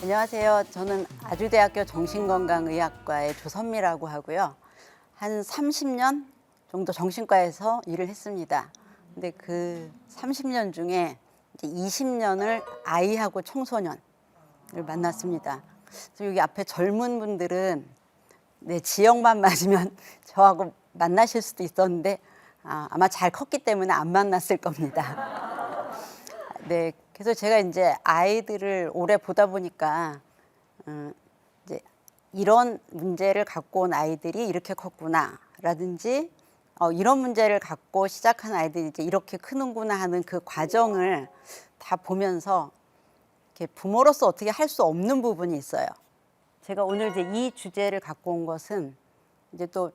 안녕하세요. 저는 아주대학교 정신건강의학과의 조선미라고 하고요. 한 30년 정도 정신과에서 일을 했습니다. 근데 그 30년 중에 이제 20년을 아이하고 청소년을 만났습니다. 그래서 여기 앞에 젊은 분들은 네, 지역만 맞으면 저하고 만나실 수도 있었는데 아마 잘 컸기 때문에 안 만났을 겁니다. 네, 그래서 제가 이제 아이들을 오래 보다 보니까 이제 이런 문제를 갖고 온 아이들이 이렇게 컸구나라든지 이런 문제를 갖고 시작한 아이들이 이제 이렇게 크는구나 하는 그 과정을 다 보면서 이렇게 부모로서 어떻게 할 수 없는 부분이 있어요. 제가 오늘 이제 이 주제를 갖고 온 것은 이제 또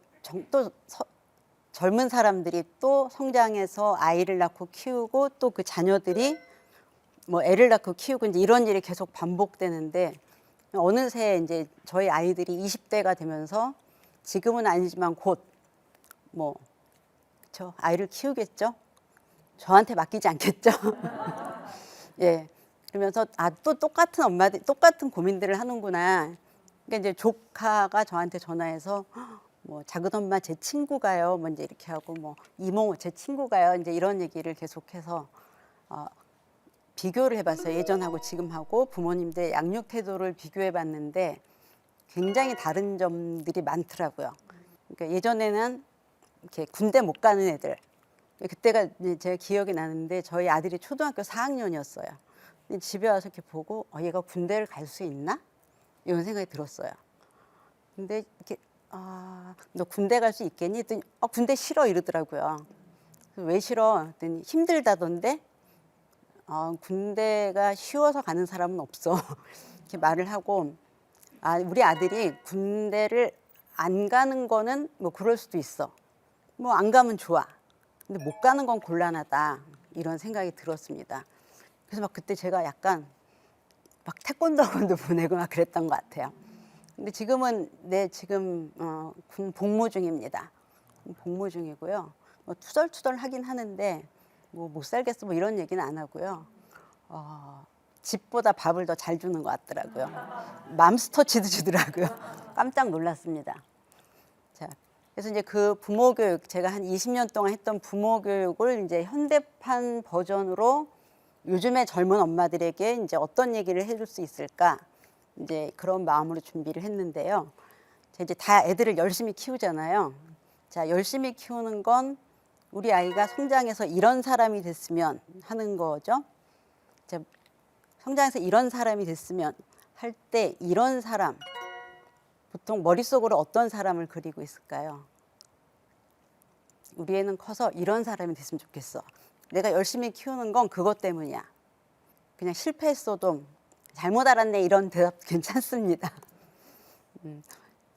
젊은 사람들이 또 성장해서 아이를 낳고 키우고 또 그 자녀들이 뭐 애를 낳고 키우고 이제 이런 일이 계속 반복되는데 어느새 이제 저희 아이들이 20대가 되면서 지금은 아니지만 곧 뭐 그쵸 아이를 키우겠죠. 저한테 맡기지 않겠죠. 예. 그러면서 또 똑같은 엄마들 똑같은 고민들을 하는구나. 그러니까 이제 조카가 저한테 전화해서 뭐 작은 엄마 제 친구가요. 뭐 이제 이렇게 하고 뭐 이모 제 친구가요. 이제 이런 얘기를 계속해서 비교를 해봤어요. 예전하고 지금하고 부모님들 양육 태도를 비교해봤는데 굉장히 다른 점들이 많더라고요. 그러니까 예전에는 이렇게 군대 못 가는 애들, 그때가 제가 기억이 나는데 저희 아들이 초등학교 4학년이었어요. 집에 와서 이렇게 보고 얘가 군대를 갈 수 있나? 이런 생각이 들었어요. 근데 이렇게 너 군대 갈 수 있겠니? 했더니 군대 싫어 이러더라고요. 왜 싫어? 했더니 힘들다던데. 군대가 쉬워서 가는 사람은 없어. 이렇게 말을 하고 우리 아들이 군대를 안 가는 거는 뭐 그럴 수도 있어. 뭐 안 가면 좋아. 근데 못 가는 건 곤란하다. 이런 생각이 들었습니다. 그래서 막 그때 제가 약간 막 태권도 학원도 보내고 막 그랬던 것 같아요. 근데 지금은 지금 군 복무 중입니다. 복무 중이고요. 뭐 투덜투덜 하긴 하는데 뭐 못 살겠어 뭐 이런 얘기는 안 하고요. 집보다 밥을 더 잘 주는 것 같더라고요. 맘스터치도 주더라고요. 깜짝 놀랐습니다. 자, 그래서 이제 그 부모 교육 제가 한 20년 동안 했던 부모 교육을 이제 현대판 버전으로 요즘의 젊은 엄마들에게 이제 어떤 얘기를 해줄 수 있을까 이제 그런 마음으로 준비를 했는데요. 이제 다 애들을 열심히 키우잖아요. 자, 열심히 키우는 건 우리 아이가 성장해서 이런 사람이 됐으면 하는 거죠. 자, 성장해서 이런 사람이 됐으면 할 때 이런 사람 보통 머릿속으로 어떤 사람을 그리고 있을까요? 우리 애는 커서 이런 사람이 됐으면 좋겠어. 내가 열심히 키우는 건 그것 때문이야. 그냥 실패했어도 잘못 알았네 이런 대답 괜찮습니다.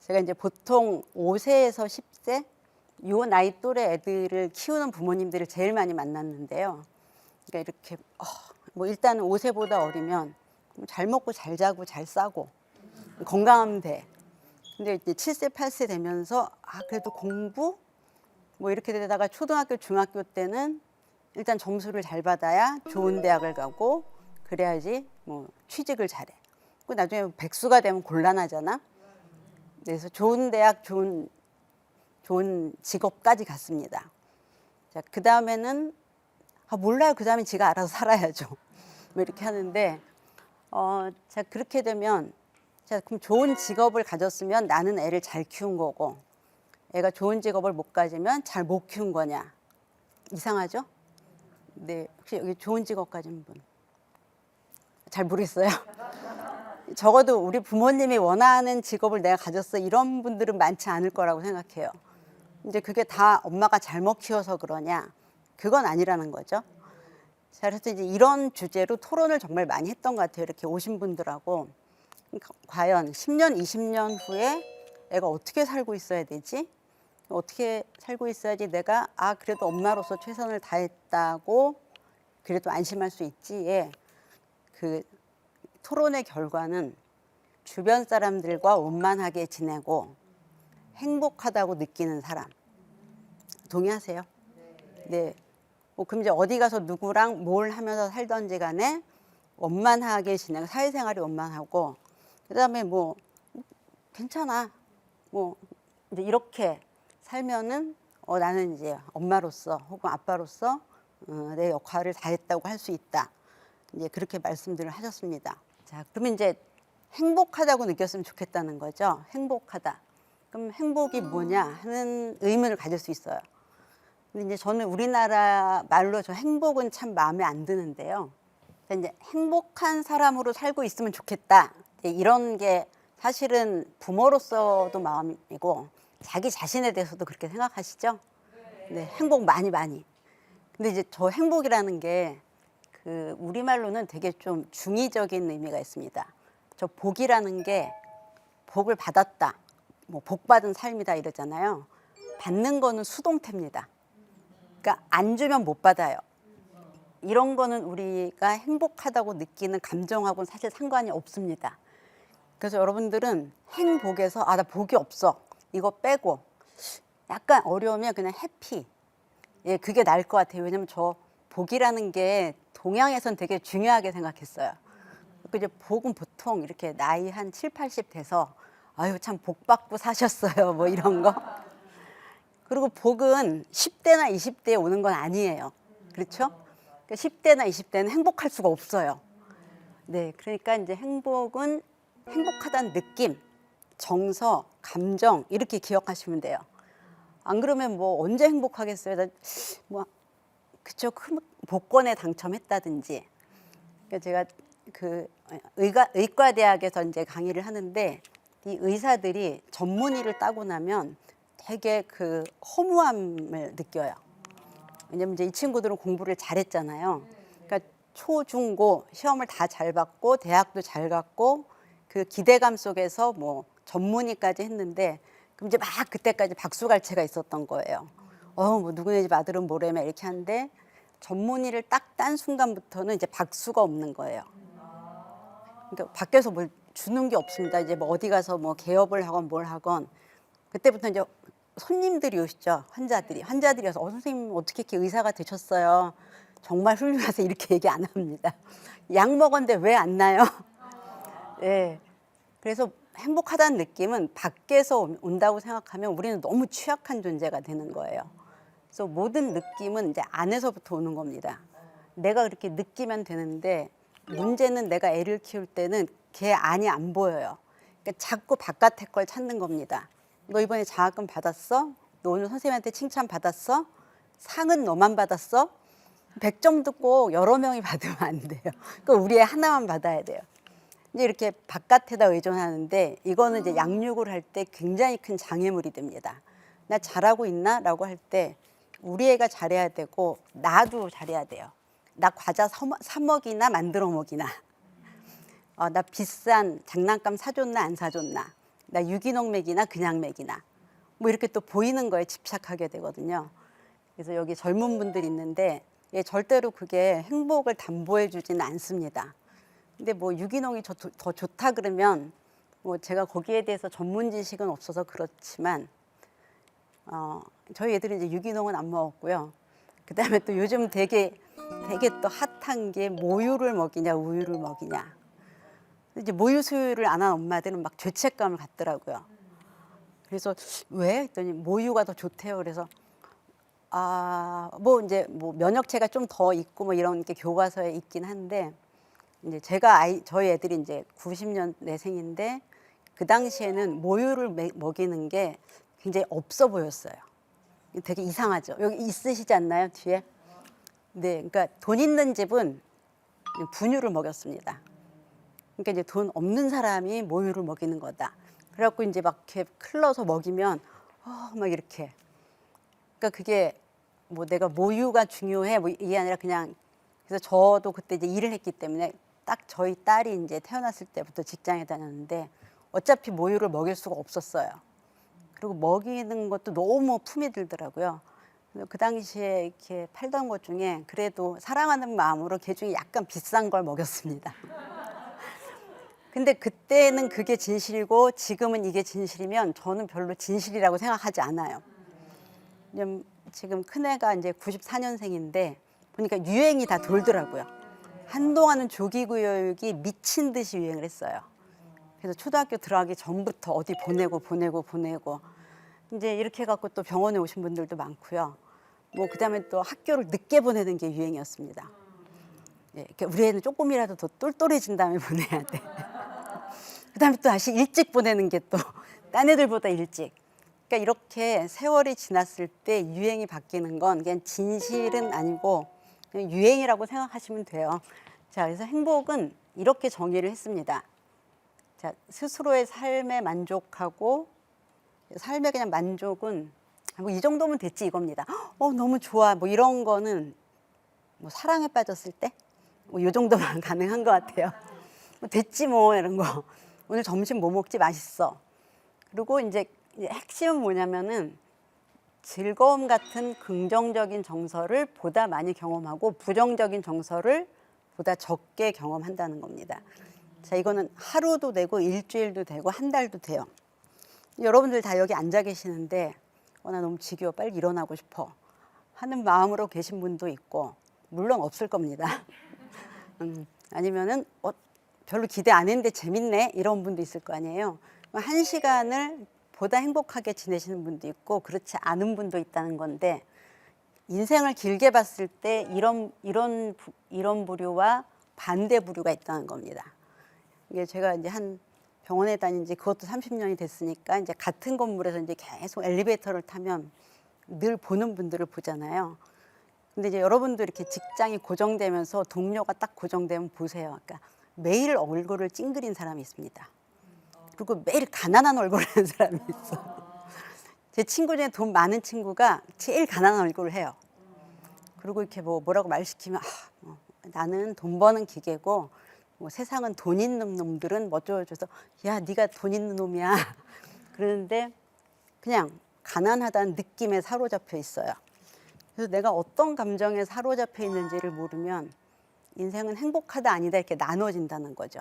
제가 이제 보통 5세에서 10세 요 나이 또래 애들을 키우는 부모님들을 제일 많이 만났는데요. 그러니까 이렇게 뭐 일단은 5세보다 어리면 잘 먹고 잘 자고 잘 싸고 건강하면 돼. 근데 이제 7세 8세 되면서 그래도 공부 뭐 이렇게 되다가 초등학교 중학교 때는 일단 점수를 잘 받아야 좋은 대학을 가고 그래야지 뭐 취직을 잘해. 그 나중에 백수가 되면 곤란하잖아. 그래서 좋은 대학 좋은 직업까지 갔습니다. 자, 그 다음에는 몰라요. 그 다음에 지가 알아서 살아야죠. 뭐 이렇게 하는데 자, 그렇게 되면 자, 그럼 좋은 직업을 가졌으면 나는 애를 잘 키운 거고 애가 좋은 직업을 못 가지면 잘 못 키운 거냐. 이상하죠? 네, 혹시 여기 좋은 직업 가진 분? 잘 모르겠어요. 적어도 우리 부모님이 원하는 직업을 내가 가졌어 이런 분들은 많지 않을 거라고 생각해요. 이제 그게 다 엄마가 잘못 키워서 그러냐? 그건 아니라는 거죠. 자, 그래서 이제 이런 주제로 토론을 정말 많이 했던 것 같아요. 이렇게 오신 분들하고 과연 10년, 20년 후에 애가 어떻게 살고 있어야 되지? 어떻게 살고 있어야지 내가 그래도 엄마로서 최선을 다했다고 그래도 안심할 수 있지. 예. 그 토론의 결과는 주변 사람들과 원만하게 지내고 행복하다고 느끼는 사람. 동의하세요? 네. 그럼 이제 어디 가서 누구랑 뭘 하면서 살던지 간에 원만하게 지내고 사회생활이 원만하고 그다음에 뭐 괜찮아 뭐 이제 이렇게 살면은 나는 이제 엄마로서 혹은 아빠로서 내 역할을 다했다고 할 수 있다. 이제 그렇게 말씀들을 하셨습니다. 자, 그러면 이제 행복하다고 느꼈으면 좋겠다는 거죠. 행복하다. 그럼 행복이 뭐냐 하는 의문을 가질 수 있어요. 근데 이제 저는 우리나라 말로 저 행복은 참 마음에 안 드는데요. 이제 행복한 사람으로 살고 있으면 좋겠다. 이런 게 사실은 부모로서도 마음이고 자기 자신에 대해서도 그렇게 생각하시죠? 네, 행복 많이. 근데 이제 저 행복이라는 게 그 우리말로는 되게 좀 중의적인 의미가 있습니다. 저 복이라는 게 복을 받았다. 뭐 복 받은 삶이다 이러잖아요. 받는 거는 수동태입니다. 그러니까 안 주면 못 받아요. 이런 거는 우리가 행복하다고 느끼는 감정하고는 사실 상관이 없습니다. 그래서 여러분들은 행복에서 나 복이 없어. 이거 빼고 약간 어려우면 그냥 해피. 예, 그게 나을 것 같아요. 왜냐면 저 복이라는 게 동양에선 되게 중요하게 생각했어요. 이제 복은 보통 이렇게 나이 한 7, 80 돼서 아유 참 복 받고 사셨어요. 뭐 이런 거. 그리고 복은 10대나 20대에 오는 건 아니에요. 그렇죠? 10대나 20대는 행복할 수가 없어요. 네, 그러니까 이제 행복은 행복하다는 느낌, 정서, 감정 이렇게 기억하시면 돼요. 안 그러면 뭐 언제 행복하겠어요? 뭐 그쵸, 큰 복권에 당첨했다든지. 그러니까 제가 그 의과대학에서 이제 강의를 하는데 이 의사들이 전문의를 따고 나면 되게 그 허무함을 느껴요. 왜냐면 이제 이 친구들은 공부를 잘했잖아요. 그러니까 초, 중, 고 시험을 다 잘 봤고 대학도 잘 갔고 그 기대감 속에서 뭐 전문의까지 했는데 그럼 이제 막 그때까지 박수갈채가 있었던 거예요. 뭐 누구네 집 아들은 뭐래며 이렇게 하는데 전문의를 딱 딴 순간부터는 이제 박수가 없는 거예요. 그러니까 밖에서 뭘 주는 게 없습니다. 이제 뭐 어디 가서 뭐 개업을 하건 뭘 하건 그때부터 이제 손님들이 오시죠. 환자들이 와서 선생님 어떻게 이렇게 의사가 되셨어요? 정말 훌륭하세요. 이렇게 얘기 안 합니다. 약 먹었는데 왜 안 나요? 네. 그래서 행복하다는 느낌은 밖에서 온다고 생각하면 우리는 너무 취약한 존재가 되는 거예요. 그래서 모든 느낌은 이제 안에서부터 오는 겁니다. 내가 그렇게 느끼면 되는데 문제는 내가 애를 키울 때는 걔 안이 안 보여요. 그러니까 자꾸 바깥의 걸 찾는 겁니다. 너 이번에 장학금 받았어? 너 오늘 선생님한테 칭찬 받았어? 상은 너만 받았어? 100점도 꼭 여러 명이 받으면 안 돼요. 그 우리 애 하나만 받아야 돼요. 이제 이렇게 바깥에다 의존하는데 이거는 이제 양육을 할 때 굉장히 큰 장애물이 됩니다. 나 잘하고 있나? 라고 할 때 우리 애가 잘해야 되고 나도 잘해야 돼요. 나 과자 사 먹이나 만들어 먹이나, 나 비싼 장난감 사줬나 안 사줬나, 나 유기농 먹이나 그냥 먹이나, 뭐 이렇게 또 보이는 거에 집착하게 되거든요. 그래서 여기 젊은 분들이 있는데 절대로 그게 행복을 담보해 주지는 않습니다. 근데 뭐 유기농이 더 좋다 그러면 뭐 제가 거기에 대해서 전문 지식은 없어서 그렇지만 저희 애들은 이제 유기농은 안 먹었고요. 그다음에 또 요즘 되게 또 핫한 게 모유를 먹이냐 우유를 먹이냐. 이제 모유 수유를 안 한 엄마들은 막 죄책감을 갖더라고요. 그래서 왜? 했더니 모유가 더 좋대요. 그래서 뭐 이제 뭐 면역체가 좀 더 있고 뭐 이런 게 교과서에 있긴 한데 이제 저희 애들이 이제 90년대생인데 그 당시에는 모유를 먹이는 게 굉장히 없어 보였어요. 되게 이상하죠. 여기 있으시지 않나요, 뒤에? 네, 그러니까 돈 있는 집은 분유를 먹였습니다. 그러니까 이제 돈 없는 사람이 모유를 먹이는 거다. 그래갖고 이제 막 이렇게 클러서 먹이면 막 이렇게. 그러니까 그게 뭐 내가 모유가 중요해 뭐 이게 아니라 그냥 그래서 저도 그때 이제 일을 했기 때문에 딱 저희 딸이 이제 태어났을 때부터 직장에 다녔는데 어차피 모유를 먹일 수가 없었어요. 그리고 먹이는 것도 너무 품이 들더라고요. 그 당시에 이렇게 팔던 것 중에 그래도 사랑하는 마음으로 걔 중에 약간 비싼 걸 먹였습니다. 근데 그때는 그게 진실이고 지금은 이게 진실이면 저는 별로 진실이라고 생각하지 않아요. 지금 큰애가 이제 94년생인데 보니까 유행이 다 돌더라고요. 한동안은 조기교육이 미친 듯이 유행을 했어요. 그래서 초등학교 들어가기 전부터 어디 보내고 이제 이렇게 해갖고 또 병원에 오신 분들도 많고요. 뭐 그다음에 또 학교를 늦게 보내는 게 유행이었습니다. 예, 그러니까 우리 애는 조금이라도 더 똘똘해진 다음에 보내야 돼. 그다음에 또 다시 일찍 보내는 게 또 딴 애들보다 일찍. 그러니까 이렇게 세월이 지났을 때 유행이 바뀌는 건 그냥 진실은 아니고 그냥 유행이라고 생각하시면 돼요. 자, 그래서 행복은 이렇게 정의를 했습니다. 자, 스스로의 삶에 만족하고 삶에 그냥 만족은 뭐 이 정도면 됐지 이겁니다. 너무 좋아 뭐 이런 거는 뭐 사랑에 빠졌을 때 뭐 이 정도만 가능한 것 같아요. 뭐 됐지 뭐 이런 거. 오늘 점심 뭐 먹지 맛있어. 그리고 이제 핵심은 뭐냐면은 즐거움 같은 긍정적인 정서를 보다 많이 경험하고 부정적인 정서를 보다 적게 경험한다는 겁니다. 자, 이거는 하루도 되고 일주일도 되고 한 달도 돼요. 여러분들 다 여기 앉아 계시는데 나 너무 지겨워 빨리 일어나고 싶어 하는 마음으로 계신 분도 있고 물론 없을 겁니다. 아니면은 별로 기대 안 했는데 재밌네 이런 분도 있을 거 아니에요. 한 시간을 보다 행복하게 지내시는 분도 있고 그렇지 않은 분도 있다는 건데 인생을 길게 봤을 때 이런 부류와 반대 부류가 있다는 겁니다. 이게 제가 이제 한 병원에 다닌 지 그것도 30년이 됐으니까 이제 같은 건물에서 이제 계속 엘리베이터를 타면 늘 보는 분들을 보잖아요. 근데 이제 여러분도 이렇게 직장이 고정되면서 동료가 딱 고정되면 보세요. 그러니까 매일 얼굴을 찡그린 사람이 있습니다. 그리고 매일 가난한 얼굴을 하는 사람이 있어. 제 친구 중에 돈 많은 친구가 제일 가난한 얼굴을 해요. 그리고 이렇게 뭐라고 말 시키면 나는 돈 버는 기계고 뭐 세상은 돈 있는 놈들은 뭐 어쩌고저쩌고 야 네가 돈 있는 놈이야. 그러는데 그냥 가난하다는 느낌에 사로잡혀 있어요. 그래서 내가 어떤 감정에 사로잡혀 있는지를 모르면 인생은 행복하다 아니다 이렇게 나눠진다는 거죠.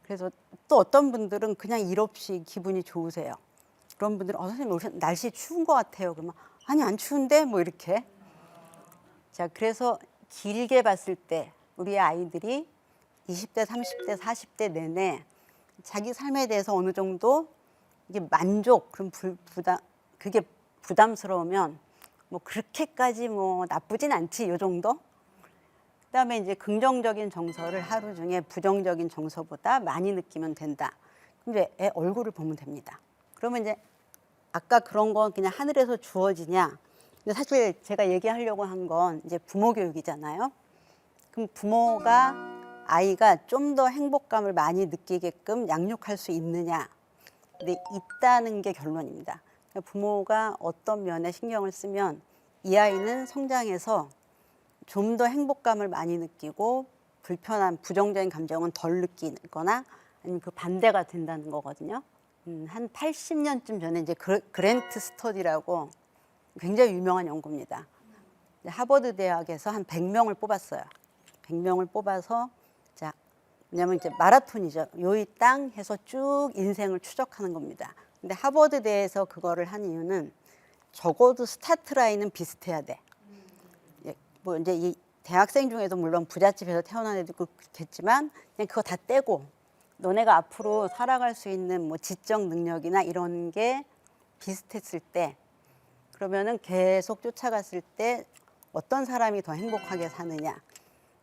그래서 또 어떤 분들은 그냥 일 없이 기분이 좋으세요. 그런 분들은 선생님 오늘 날씨 추운 것 같아요. 그러면 아니 안 추운데 뭐 이렇게. 자, 그래서 길게 봤을 때 우리 아이들이 20대, 30대, 40대 내내 자기 삶에 대해서 어느 정도 이게 만족, 그럼 그게 부담스러우면 뭐 그렇게까지 뭐 나쁘진 않지 요 정도. 그다음에 이제 긍정적인 정서를 하루 중에 부정적인 정서보다 많이 느끼면 된다. 그럼 이제 애 얼굴을 보면 됩니다. 그러면 이제 아까 그런 건 그냥 하늘에서 주어지냐? 근데 사실 제가 얘기하려고 한 건 이제 부모 교육이잖아요. 그럼 부모가 아이가 좀 더 행복감을 많이 느끼게끔 양육할 수 있느냐? 근데 있다는 게 결론입니다. 부모가 어떤 면에 신경을 쓰면 이 아이는 성장해서 좀 더 행복감을 많이 느끼고 불편한 부정적인 감정은 덜 느끼거나 아니면 그 반대가 된다는 거거든요. 한 80년쯤 전에 이제 그랜트 스터디라고 굉장히 유명한 연구입니다. 하버드 대학에서 한 100명을 뽑았어요. 100명을 뽑아서 자, 왜냐면 이제 마라톤이죠. 요이 땅 해서 쭉 인생을 추적하는 겁니다. 근데 하버드 대에서 그거를 한 이유는 적어도 스타트 라인은 비슷해야 돼. 뭐 이제 이 대학생 중에도 물론 부잣집에서 태어난 애도 있겠지만 그냥 그거 다 떼고 너네가 앞으로 살아갈 수 있는 뭐 지적 능력이나 이런 게 비슷했을 때 그러면은 계속 쫓아갔을 때 어떤 사람이 더 행복하게 사느냐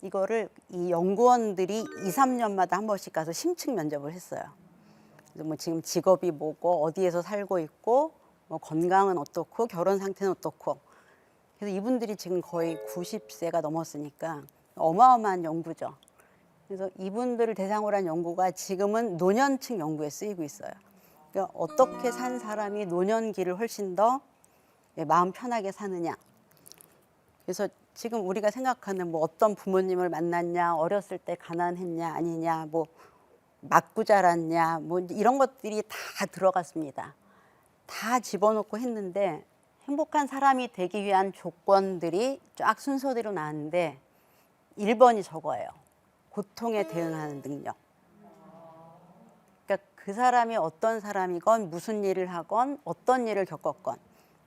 이거를 이 연구원들이 2, 3년마다 한 번씩 가서 심층 면접을 했어요. 그래서 뭐 지금 직업이 뭐고 어디에서 살고 있고 뭐 건강은 어떻고 결혼 상태는 어떻고 그래서 이분들이 지금 거의 90세가 넘었으니까 어마어마한 연구죠. 그래서 이분들을 대상으로 한 연구가 지금은 노년층 연구에 쓰이고 있어요. 그러니까 어떻게 산 사람이 노년기를 훨씬 더 마음 편하게 사느냐. 그래서 지금 우리가 생각하는 뭐 어떤 부모님을 만났냐, 어렸을 때 가난했냐, 아니냐, 뭐 맞고 자랐냐, 뭐 이런 것들이 다 들어갔습니다. 다 집어넣고 했는데 행복한 사람이 되기 위한 조건들이 쫙 순서대로 나왔는데 1번이 저거예요. 고통에 대응하는 능력. 그러니까 그 사람이 어떤 사람이건 무슨 일을 하건 어떤 일을 겪었건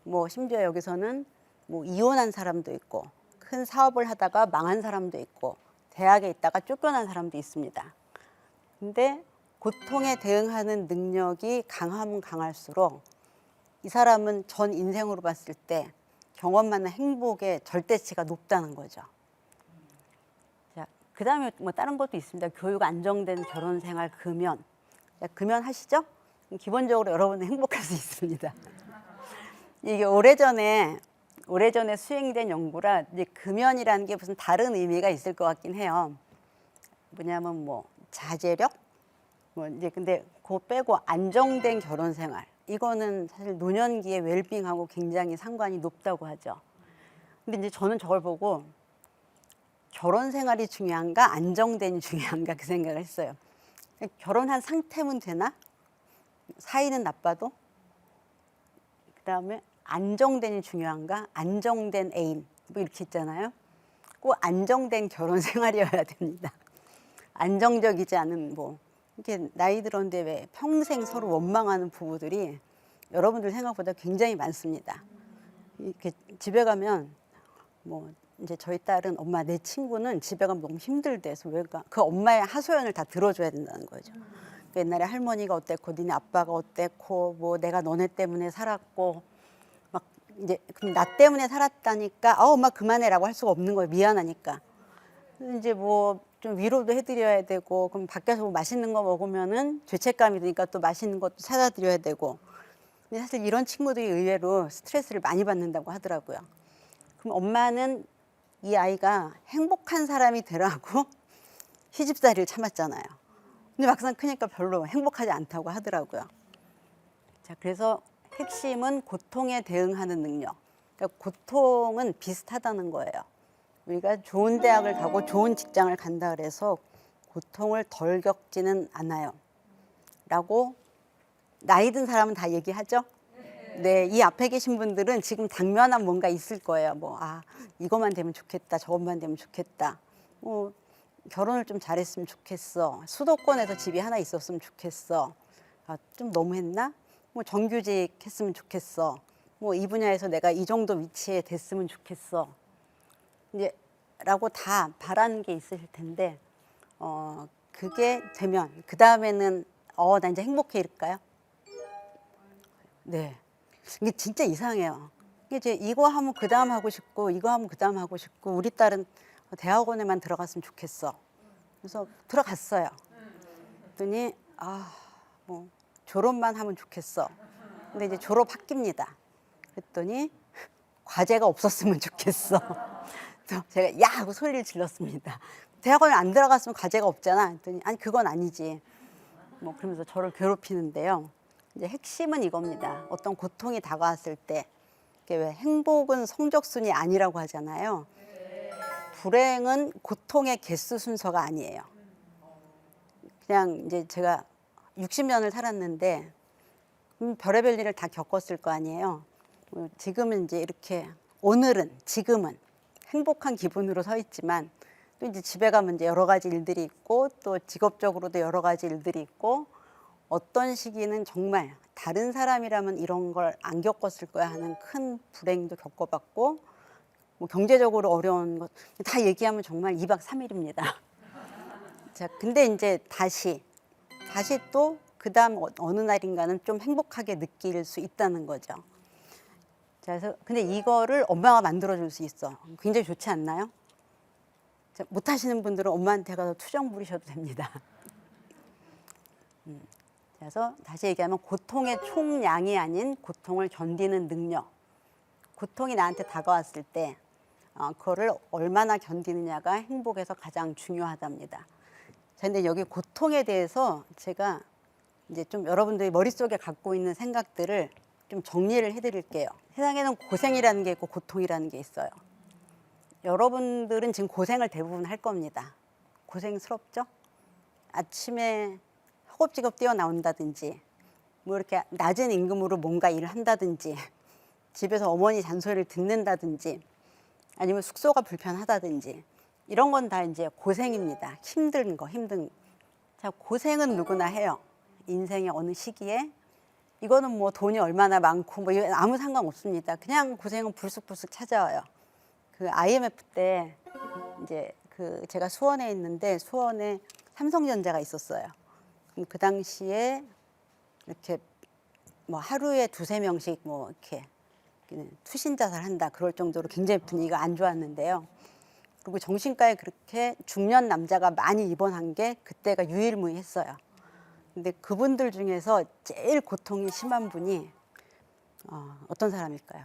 뭐 심지어 여기서는 뭐 이혼한 사람도 있고 큰 사업을 하다가 망한 사람도 있고 대학에 있다가 쫓겨난 사람도 있습니다. 근데 고통에 대응하는 능력이 강하면 강할수록 이 사람은 전 인생으로 봤을 때 경험하는 행복의 절대치가 높다는 거죠. 자, 그다음에 뭐 다른 것도 있습니다. 교육 안정된 결혼 생활 금연. 자, 금연 하시죠? 기본적으로 여러분은 행복할 수 있습니다. 이게 오래전에 수행된 연구라 이제 금연이라는 게 무슨 다른 의미가 있을 것 같긴 해요. 뭐냐면 뭐 자제력, 뭐 이제 근데 그거 빼고 안정된 결혼 생활. 이거는 사실 노년기의 웰빙하고 굉장히 상관이 높다고 하죠. 근데 이제 저는 저걸 보고 결혼 생활이 중요한가 안정된이 중요한가 그 생각을 했어요. 결혼한 상태면 되나? 사이는 나빠도? 그다음에 안정된이 중요한가? 안정된 애인 뭐 이렇게 있잖아요. 꼭 안정된 결혼 생활이어야 됩니다. 안정적이지 않은 뭐 이렇게 나이 들었는데 왜 평생 서로 원망하는 부부들이 여러분들 생각보다 굉장히 많습니다. 이렇게 집에 가면 뭐 이제 저희 딸은 엄마 내 친구는 집에 가면 너무 힘들대서 왜가 그 엄마의 하소연을 다 들어줘야 된다는 거죠. 옛날에 할머니가 어땠고 니네 아빠가 어땠고 뭐 내가 너네 때문에 살았고 막 이제 그럼 나 때문에 살았다니까 엄마 그만해라고 할 수가 없는 거예요. 미안하니까. 이제 뭐 좀 위로도 해드려야 되고 그럼 밖에서 뭐 맛있는 거 먹으면은 죄책감이 드니까 또 맛있는 것도 사다 드려야 되고. 근데 사실 이런 친구들이 의외로 스트레스를 많이 받는다고 하더라고요. 그럼 엄마는 이 아이가 행복한 사람이 되라고 시집살이를 참았잖아요. 근데 막상 크니까 별로 행복하지 않다고 하더라고요. 자, 그래서 핵심은 고통에 대응하는 능력. 그러니까 고통은 비슷하다는 거예요. 우리가 좋은 대학을 가고 좋은 직장을 간다 그래서 고통을 덜 겪지는 않아요. 라고 나이 든 사람은 다 얘기하죠? 네, 이 앞에 계신 분들은 지금 당면한 뭔가 있을 거예요. 뭐, 이것만 되면 좋겠다. 저것만 되면 좋겠다. 뭐, 결혼을 좀 잘했으면 좋겠어. 수도권에서 집이 하나 있었으면 좋겠어. 좀 너무했나? 뭐, 정규직 했으면 좋겠어. 뭐, 이 분야에서 내가 이 정도 위치에 됐으면 좋겠어. 이제, 라고 다 바라는 게 있으실 텐데, 그게 되면, 그 다음에는, 나 이제 행복해 이럴까요? 네. 이게 진짜 이상해요. 이제 이거 하면 그 다음 하고 싶고 이거 하면 그 다음 하고 싶고 우리 딸은 대학원에만 들어갔으면 좋겠어. 그래서 들어갔어요. 그랬더니 뭐 졸업만 하면 좋겠어. 근데 이제 졸업 학기입니다. 그랬더니 과제가 없었으면 좋겠어. 그래서 제가 야 하고 소리를 질렀습니다. 대학원에 안 들어갔으면 과제가 없잖아. 그랬더니 아니 그건 아니지. 뭐 그러면서 저를 괴롭히는데요. 이제 핵심은 이겁니다. 어떤 고통이 다가왔을 때, 왜 행복은 성적순이 아니라고 하잖아요. 불행은 고통의 개수 순서가 아니에요. 그냥 이제 제가 60년을 살았는데 별의별 일을 다 겪었을 거 아니에요. 지금은 이제 이렇게 지금은 행복한 기분으로 서 있지만 또 이제 집에 가면 이제 여러 가지 일들이 있고 또 직업적으로도 여러 가지 일들이 있고 어떤 시기는 정말 다른 사람이라면 이런 걸 안 겪었을 거야 하는 큰 불행도 겪어봤고 뭐 경제적으로 어려운 것 다 얘기하면 정말 2박 3일입니다. 자, 근데 이제 다시 또 그다음 어느 날인가는 좀 행복하게 느낄 수 있다는 거죠. 자, 그래서 근데 이거를 엄마가 만들어줄 수 있어. 굉장히 좋지 않나요? 자, 못하시는 분들은 엄마한테 가서 투정 부리셔도 됩니다. 그래서 다시 얘기하면 고통의 총량이 아닌 고통을 견디는 능력. 고통이 나한테 다가왔을 때 그거를 얼마나 견디느냐가 행복에서 가장 중요하답니다. 자, 근데 여기 고통에 대해서 제가 이제 좀 여러분들이 머릿속에 갖고 있는 생각들을 좀 정리를 해드릴게요. 세상에는 고생이라는 게 있고 고통이라는 게 있어요. 여러분들은 지금 고생을 대부분 할 겁니다. 고생스럽죠? 아침에 허겁지겁 뛰어나온다든지 뭐 이렇게 낮은 임금으로 뭔가 일을 한다든지 집에서 어머니 잔소리를 듣는다든지 아니면 숙소가 불편하다든지 이런 건 다 이제 고생입니다. 힘든 거. 자, 고생은 누구나 해요. 인생의 어느 시기에. 이거는 뭐 돈이 얼마나 많고 뭐 아무 상관 없습니다. 그냥 고생은 불쑥불쑥 찾아와요. 그 IMF 때 이제 제가 수원에 있는데 수원에 삼성전자가 있었어요. 그 당시에 이렇게 뭐 하루에 두세 명씩 뭐 이렇게 투신 자살한다 그럴 정도로 굉장히 분위기가 안 좋았는데요. 그리고 정신과에 그렇게 중년 남자가 많이 입원한 게 그때가 유일무이했어요. 근데 그분들 중에서 제일 고통이 심한 분이 어떤 사람일까요?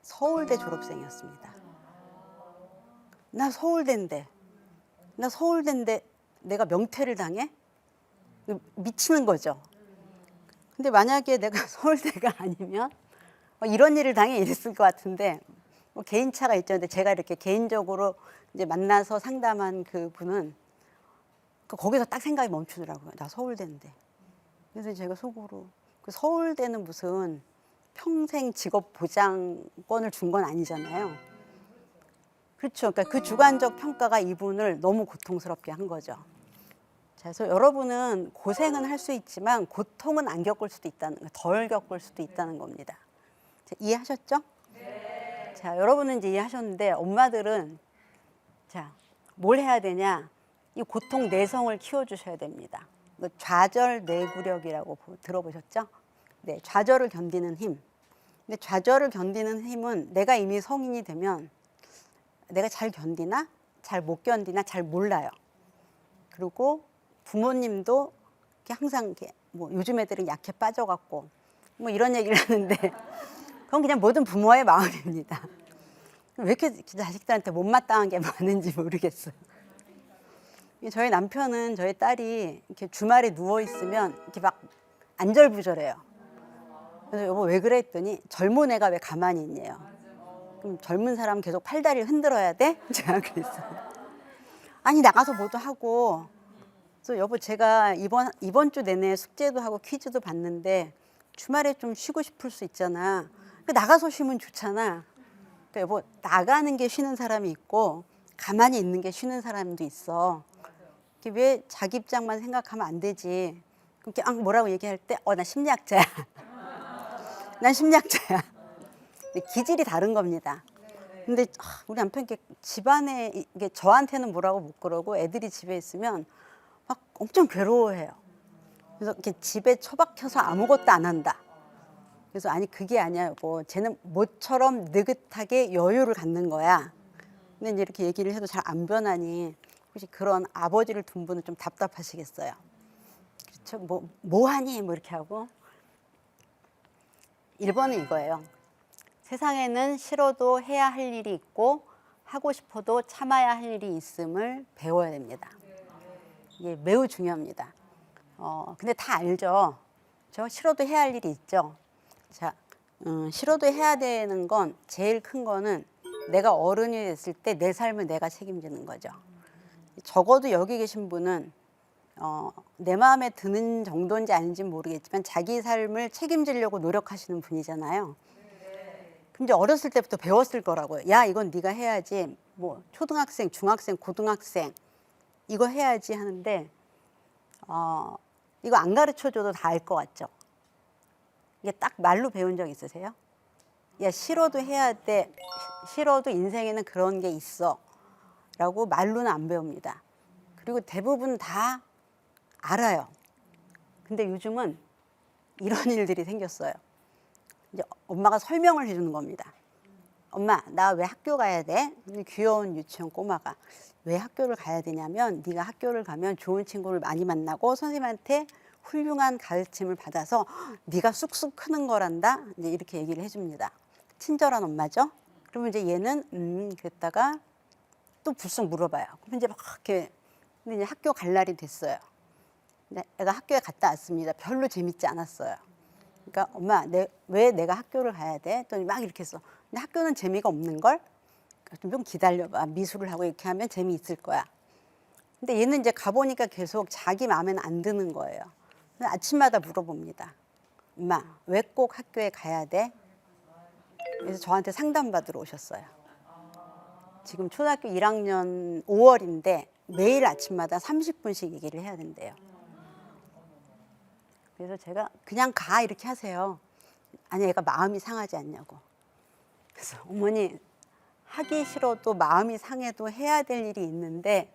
서울대 졸업생이었습니다. 나 서울대인데 내가 명퇴를 당해? 미치는 거죠. 근데 만약에 내가 서울대가 아니면 이런 일을 당해 이랬을 것 같은데 뭐 개인차가 있죠. 근데 제가 이렇게 개인적으로 이제 만나서 상담한 그 분은 거기서 딱 생각이 멈추더라고요. 나 서울대인데. 그래서 제가 속으로 그 서울대는 무슨 평생 직업 보장권을 준 건 아니잖아요. 그렇죠. 그러니까 그 주관적 평가가 이분을 너무 고통스럽게 한 거죠. 자, 그래서 여러분은 고생은 할 수 있지만 고통은 안 겪을 수도 있다는 거, 덜 겪을 수도 있다는 겁니다. 자, 이해하셨죠? 네. 자, 여러분은 이제 이해하셨는데 엄마들은 자, 뭘 해야 되냐? 이 고통 내성을 키워주셔야 됩니다. 좌절내구력이라고 들어보셨죠? 네, 좌절을 견디는 힘. 근데 좌절을 견디는 힘은 내가 이미 성인이 되면 내가 잘 견디나 잘 못 견디나 잘 몰라요. 그리고 부모님도 항상 이렇게 뭐 요즘 애들은 약해 빠져갖고 뭐 이런 얘기를 하는데 그건 그냥 모든 부모의 마음입니다. 왜 이렇게 자식들한테 못마땅한 게 많은지 모르겠어요. 저희 남편은 저희 딸이 이렇게 주말에 누워 있으면 이렇게 막 안절부절해요. 그래서 여보 왜 그래 했더니 젊은 애가 왜 가만히 있냐요. 그럼 젊은 사람은 계속 팔다리를 흔들어야 돼? 제가 그랬어요. 아니 나가서 뭐도 하고. 그래서 여보 제가 이번 주 내내 숙제도 하고 퀴즈도 봤는데 주말에 좀 쉬고 싶을 수 있잖아. 나가서 쉬면 좋잖아. 그러니까 여보 나가는 게 쉬는 사람이 있고 가만히 있는 게 쉬는 사람도 있어. 왜 자기 입장만 생각하면 안 되지. 그렇게 뭐라고 얘기할 때 나 심리학자야. 난 심리학자야. 기질이 다른 겁니다. 근데 우리 남편 집안에 이게 저한테는 뭐라고 못 그러고 애들이 집에 있으면 막 엄청 괴로워해요. 그래서 이렇게 집에 처박혀서 아무것도 안 한다. 그래서 아니 그게 아니야 여보. 쟤는 모처럼 느긋하게 여유를 갖는 거야. 근데 이제 이렇게 얘기를 해도 잘 안 변하니 혹시 그런 아버지를 둔 분은 좀 답답하시겠어요. 그렇죠? 뭐 하니? 뭐 이렇게 하고. 1번은 이거예요. 세상에는 싫어도 해야 할 일이 있고 하고 싶어도 참아야 할 일이 있음을 배워야 됩니다. 이게 매우 중요합니다. 근데 다 알죠. 저 싫어도 해야 할 일이 있죠. 자, 싫어도 해야 되는 건 제일 큰 거는 내가 어른이 됐을 때 내 삶을 내가 책임지는 거죠. 적어도 여기 계신 분은 내 마음에 드는 정도인지 아닌지는 모르겠지만 자기 삶을 책임지려고 노력하시는 분이잖아요. 근데 어렸을 때부터 배웠을 거라고요. 야 이건 네가 해야지. 뭐 초등학생, 중학생, 고등학생 이거 해야지 하는데 이거 안 가르쳐줘도 다 알 것 같죠. 이게 딱 말로 배운 적 있으세요? 야 싫어도 해야 돼. 싫어도 인생에는 그런 게 있어. 라고 말로는 안 배웁니다. 그리고 대부분 다 알아요. 근데 요즘은 이런 일들이 생겼어요. 이제 엄마가 설명을 해주는 겁니다. 엄마, 나 왜 학교 가야 돼? 귀여운 유치원 꼬마가 왜 학교를 가야 되냐면 네가 학교를 가면 좋은 친구를 많이 만나고 선생님한테 훌륭한 가르침을 받아서 네가 쑥쑥 크는 거란다. 이제 이렇게 얘기를 해줍니다. 친절한 엄마죠. 그러면 이제 얘는 그랬다가 또 불쑥 물어봐요. 그럼 이제 막 이렇게 근데 이제 학교 갈 날이 됐어요. 근데 애가 학교에 갔다 왔습니다. 별로 재밌지 않았어요. 그러니까 엄마, 왜 내가 학교를 가야 돼? 했더니 막 이렇게 했어. 근데 학교는 재미가 없는 걸? 좀 기다려봐. 미술을 하고 이렇게 하면 재미있을 거야. 근데 얘는 이제 가보니까 계속 자기 마음에는 안 드는 거예요. 그래서 아침마다 물어봅니다. 엄마, 왜 꼭 학교에 가야 돼? 그래서 저한테 상담받으러 오셨어요. 지금 초등학교 1학년 5월인데 매일 아침마다 30분씩 얘기를 해야 된대요. 그래서 제가 그냥 가 이렇게 하세요. 아니 애가 마음이 상하지 않냐고. 그래서 어머니 하기 싫어도 마음이 상해도 해야 될 일이 있는데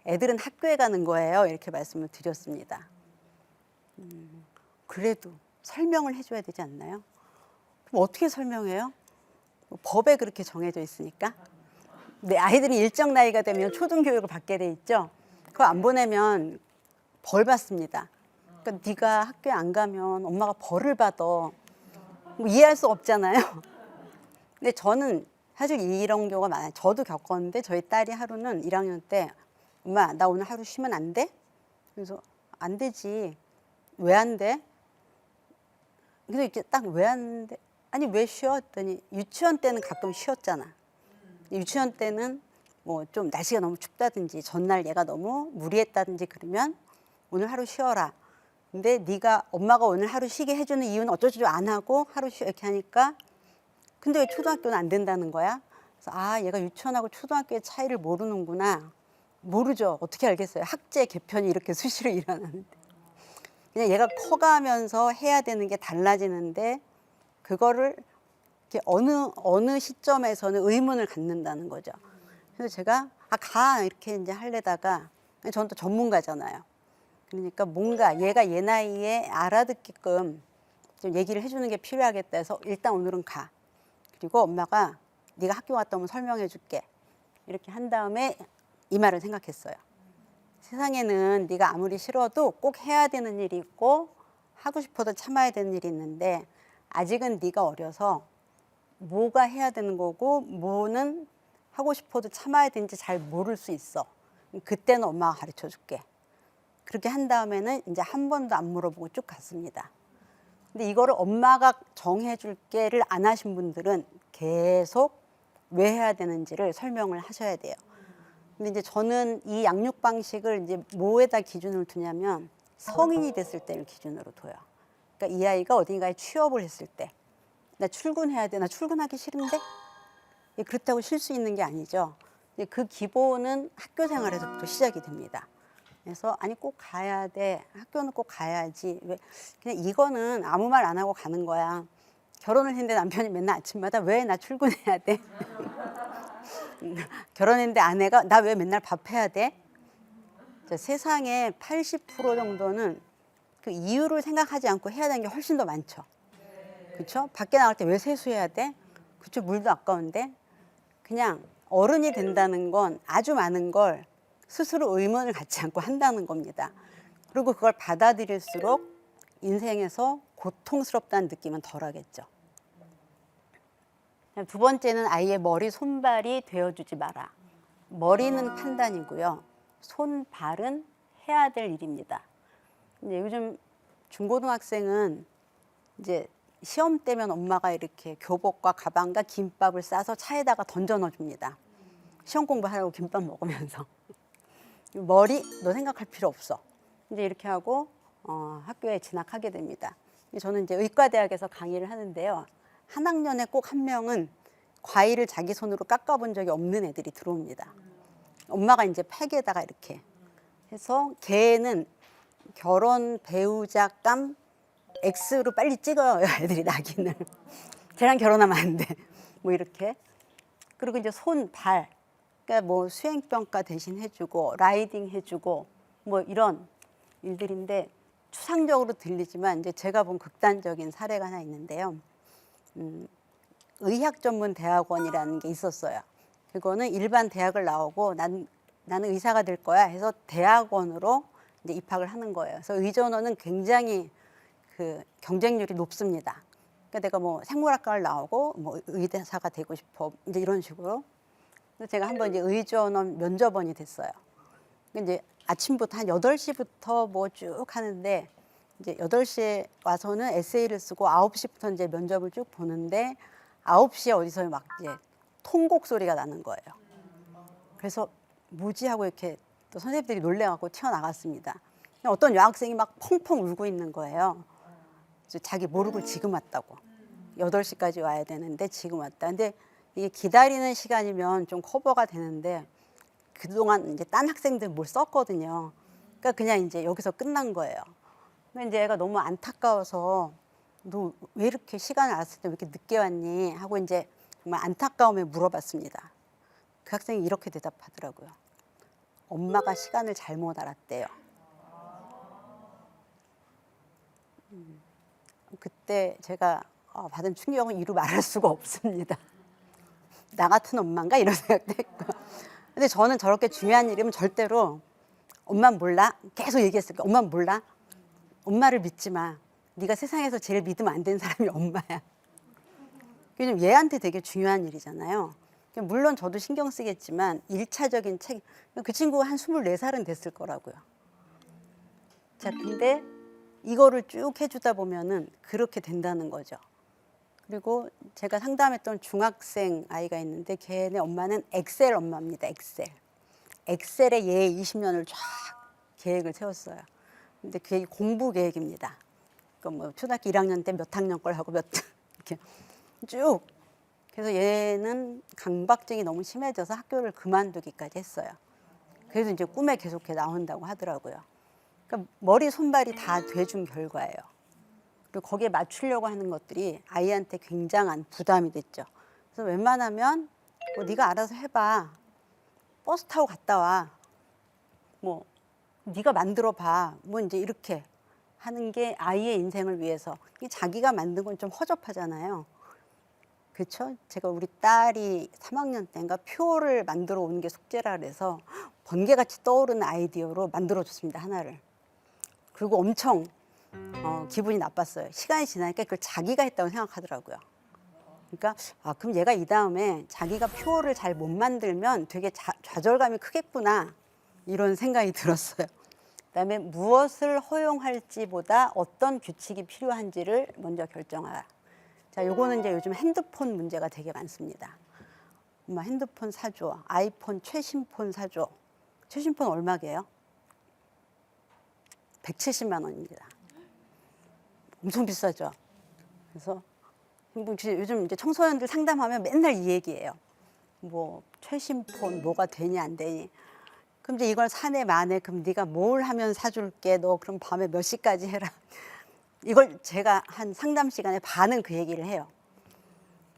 애들은 학교에 가는 거예요. 이렇게 말씀을 드렸습니다. 그래도 설명을 해줘야 되지 않나요? 그럼 어떻게 설명해요? 뭐 법에 그렇게 정해져 있으니까. 근데 아이들이 일정 나이가 되면 초등교육을 받게 돼 있죠. 그거 안 보내면 벌 받습니다. 그러니까 네가 학교에 안 가면 엄마가 벌을 받아. 뭐 이해할 수 없잖아요. 근데 저는 사실 이런 경우가 많아요. 저도 겪었는데 저희 딸이 하루는 1학년 때 엄마 나 오늘 하루 쉬면 안 돼? 그래서 안 되지. 왜 안 돼? 그래서 이렇게 딱 왜 안 돼? 아니 왜 쉬어? 했더니 유치원 때는 가끔 쉬었잖아. 유치원 때는 뭐 좀 날씨가 너무 춥다든지 전날 얘가 너무 무리했다든지 그러면 오늘 하루 쉬어라. 근데 네가 엄마가 오늘 하루 쉬게 해주는 이유는 어쩌고저쩌고 안 하고 하루 쉬어 이렇게 하니까 근데 왜 초등학교는 안 된다는 거야? 그래서 아 얘가 유치원하고 초등학교의 차이를 모르는구나. 모르죠. 어떻게 알겠어요. 학제 개편이 이렇게 수시로 일어나는데. 그냥 얘가 커가면서 해야 되는 게 달라지는데 그거를 이렇게 어느 시점에서는 의문을 갖는다는 거죠. 그래서 제가 가 이렇게 이제 하려다가 저는 또 전문가잖아요. 그러니까 뭔가 얘가 얘 나이에 알아듣게끔 좀 얘기를 해주는 게 필요하겠다 해서 일단 오늘은 가. 그리고 엄마가 네가 학교 갔다 오면 설명해 줄게. 이렇게 한 다음에 이 말을 생각했어요. 세상에는 네가 아무리 싫어도 꼭 해야 되는 일이 있고 하고 싶어도 참아야 되는 일이 있는데 아직은 네가 어려서 뭐가 해야 되는 거고 뭐는 하고 싶어도 참아야 되는지 잘 모를 수 있어. 그때는 엄마가 가르쳐 줄게. 그렇게 한 다음에는 이제 한 번도 안 물어보고 쭉 갔습니다. 근데 이거를 엄마가 정해 줄게를 안 하신 분들은 계속 왜 해야 되는지를 설명을 하셔야 돼요. 근데 이제 저는 이 양육 방식을 이제 뭐에다 기준을 두냐면 성인이 됐을 때를 기준으로 둬요. 그러니까 이 아이가 어딘가에 취업을 했을 때 나 출근해야 돼. 나 출근하기 싫은데? 그렇다고 쉴 수 있는 게 아니죠. 그 기본은 학교 생활에서부터 시작이 됩니다. 그래서 아니 꼭 가야 돼. 학교는 꼭 가야지. 왜? 그냥 이거는 아무 말 안 하고 가는 거야. 결혼을 했는데 남편이 맨날 아침마다 왜 나 출근해야 돼? 결혼했는데 아내가 나 왜 맨날 밥 해야 돼? 세상에 80% 정도는 그 이유를 생각하지 않고 해야 되는 게 훨씬 더 많죠. 그렇죠? 밖에 나갈 때 왜 세수해야 돼? 그렇죠? 물도 아까운데. 그냥 어른이 된다는 건 아주 많은 걸 스스로 의문을 갖지 않고 한다는 겁니다. 그리고 그걸 받아들일수록 인생에서 고통스럽다는 느낌은 덜하겠죠. 두 번째는 아이의 머리, 손발이 되어주지 마라. 머리는 판단이고요. 손, 발은 해야 될 일입니다. 이제 요즘 중고등학생은 이제 시험 때면 엄마가 이렇게 교복과 가방과 김밥을 싸서 차에다가 던져 넣어줍니다. 시험 공부하라고 김밥 먹으면서. 머리 너 생각할 필요 없어. 이제 이렇게 하고 학교에 진학하게 됩니다. 저는 이제 의과대학에서 강의를 하는데요. 한 학년에 꼭 한 명은 과일을 자기 손으로 깎아본 적이 없는 애들이 들어옵니다. 엄마가 이제 팩에다가 이렇게 해서 걔는 결혼 배우자감 X로 빨리 찍어요. 애들이 낙인을. 쟤랑 결혼하면 안 돼. 뭐 이렇게. 그리고 이제 손, 발. 그러니까 뭐 수행평가 대신 해주고 라이딩 해주고 뭐 이런 일들인데 추상적으로 들리지만 이제 제가 본 극단적인 사례가 하나 있는데요. 의학전문대학원이라는 게 있었어요. 그거는 일반 대학을 나오고 나는 의사가 될 거야 해서 대학원으로 이제 입학을 하는 거예요. 그래서 의전원은 굉장히 그 경쟁률이 높습니다. 그러니까 내가 뭐 생물학과를 나오고 뭐 의대사가 되고 싶어 이제 이런 식으로. 그래서 제가 한번 이제 의전원 면접원이 됐어요. 이제 아침부터 한 8시부터 뭐 쭉 하는데 이제 8시에 와서는 에세이를 쓰고 9시부터 이제 면접을 쭉 보는데 9시에 어디서 막 이제 통곡 소리가 나는 거예요. 그래서 뭐지 하고 이렇게 또 선생님들이 놀래갖고 튀어나갔습니다. 어떤 여학생이 막 펑펑 울고 있는 거예요. 자기 모르고 지금 왔다고. 8시까지 와야 되는데 지금 왔다. 근데 이게 기다리는 시간이면 좀 커버가 되는데 그동안 이제 딴 학생들 뭘 썼거든요. 그러니까 그냥 이제 여기서 끝난 거예요. 근데 이제 애가 너무 안타까워서 너 왜 이렇게 시간을 알았을 때 왜 이렇게 늦게 왔니? 하고 이제 정말 안타까움에 물어봤습니다. 그 학생이 이렇게 대답하더라고요. 엄마가 시간을 잘못 알았대요. 그때 제가 받은 충격은 이루 말할 수가 없습니다. 나 같은 엄마인가 이런 생각도 했고. 근데 저는 저렇게 중요한 일이면 절대로 엄마는 몰라 계속 얘기했을 거예요. 엄마는 몰라. 엄마를 믿지 마. 네가 세상에서 제일 믿으면 안 되는 사람이 엄마야. 왜냐면 얘한테 되게 중요한 일이잖아요. 물론 저도 신경 쓰겠지만 1차적인 책, 그 친구가 한 24살은 됐을 거라고요. 자, 근데 이거를 쭉 해주다 보면은 그렇게 된다는 거죠. 그리고 제가 상담했던 중학생 아이가 있는데 걔네 엄마는 엑셀 엄마입니다. 엑셀. 엑셀에 얘 20년을 쫙 계획을 세웠어요. 근데 그게 공부 계획입니다. 그러니까 뭐 초등학교 1학년 때 몇 학년 걸 하고 몇 이렇게 쭉. 그래서 얘는 강박증이 너무 심해져서 학교를 그만두기까지 했어요. 그래서 이제 꿈에 계속 나온다고 하더라고요. 그러니까 머리 손발이 다 돼준 결과예요. 그리고 거기에 맞추려고 하는 것들이 아이한테 굉장한 부담이 됐죠. 그래서 웬만하면 뭐 네가 알아서 해봐. 버스 타고 갔다 와. 뭐 네가 만들어 봐. 뭐 이제 이렇게 하는 게 아이의 인생을 위해서. 자기가 만든 건 좀 허접하잖아요. 그렇죠? 제가 우리 딸이 3학년 때인가 표를 만들어 오는 게 숙제라 그래서 번개같이 떠오르는 아이디어로 만들어 줬습니다. 하나를. 그리고 엄청 기분이 나빴어요. 시간이 지나니까 그걸 자기가 했다고 생각하더라고요. 그러니까 그럼 얘가 이 다음에 자기가 표를 잘 못 만들면 되게 좌절감이 크겠구나 이런 생각이 들었어요. 그다음에 무엇을 허용할지보다 어떤 규칙이 필요한지를 먼저 결정하라. 자, 요거는 이제 요즘 핸드폰 문제가 되게 많습니다. 엄마 핸드폰 사줘. 아이폰 최신폰 사줘. 최신폰 얼마게요? 170만 원입니다. 엄청 비싸죠. 그래서 요즘 이제 청소년들 상담하면 맨날 이 얘기예요. 뭐 최신폰 뭐가 되니 안 되니. 그럼 이제 이걸 사내 만에 그럼 네가 뭘 하면 사줄게. 너 그럼 밤에 몇 시까지 해라. 이걸 제가 한 상담 시간에 반은 그 얘기를 해요.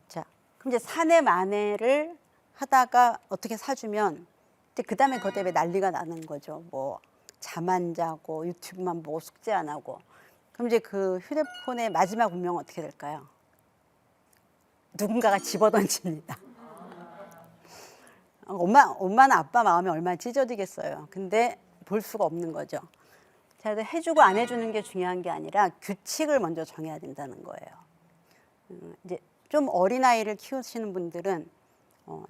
자, 그럼 이제 사내 만회를 하다가 어떻게 사주면 이제 그 다음에 그것 때문에 난리가 나는 거죠. 뭐 잠 안 자고 유튜브만 보고 숙제 안 하고. 그럼 이제 그 휴대폰의 마지막 운명은 어떻게 될까요? 누군가가 집어던집니다. 엄마나 아빠 마음이 얼마나 찢어지겠어요. 근데 볼 수가 없는 거죠. 자, 해주고 안 해주는 게 중요한 게 아니라 규칙을 먼저 정해야 된다는 거예요. 이제 좀 어린아이를 키우시는 분들은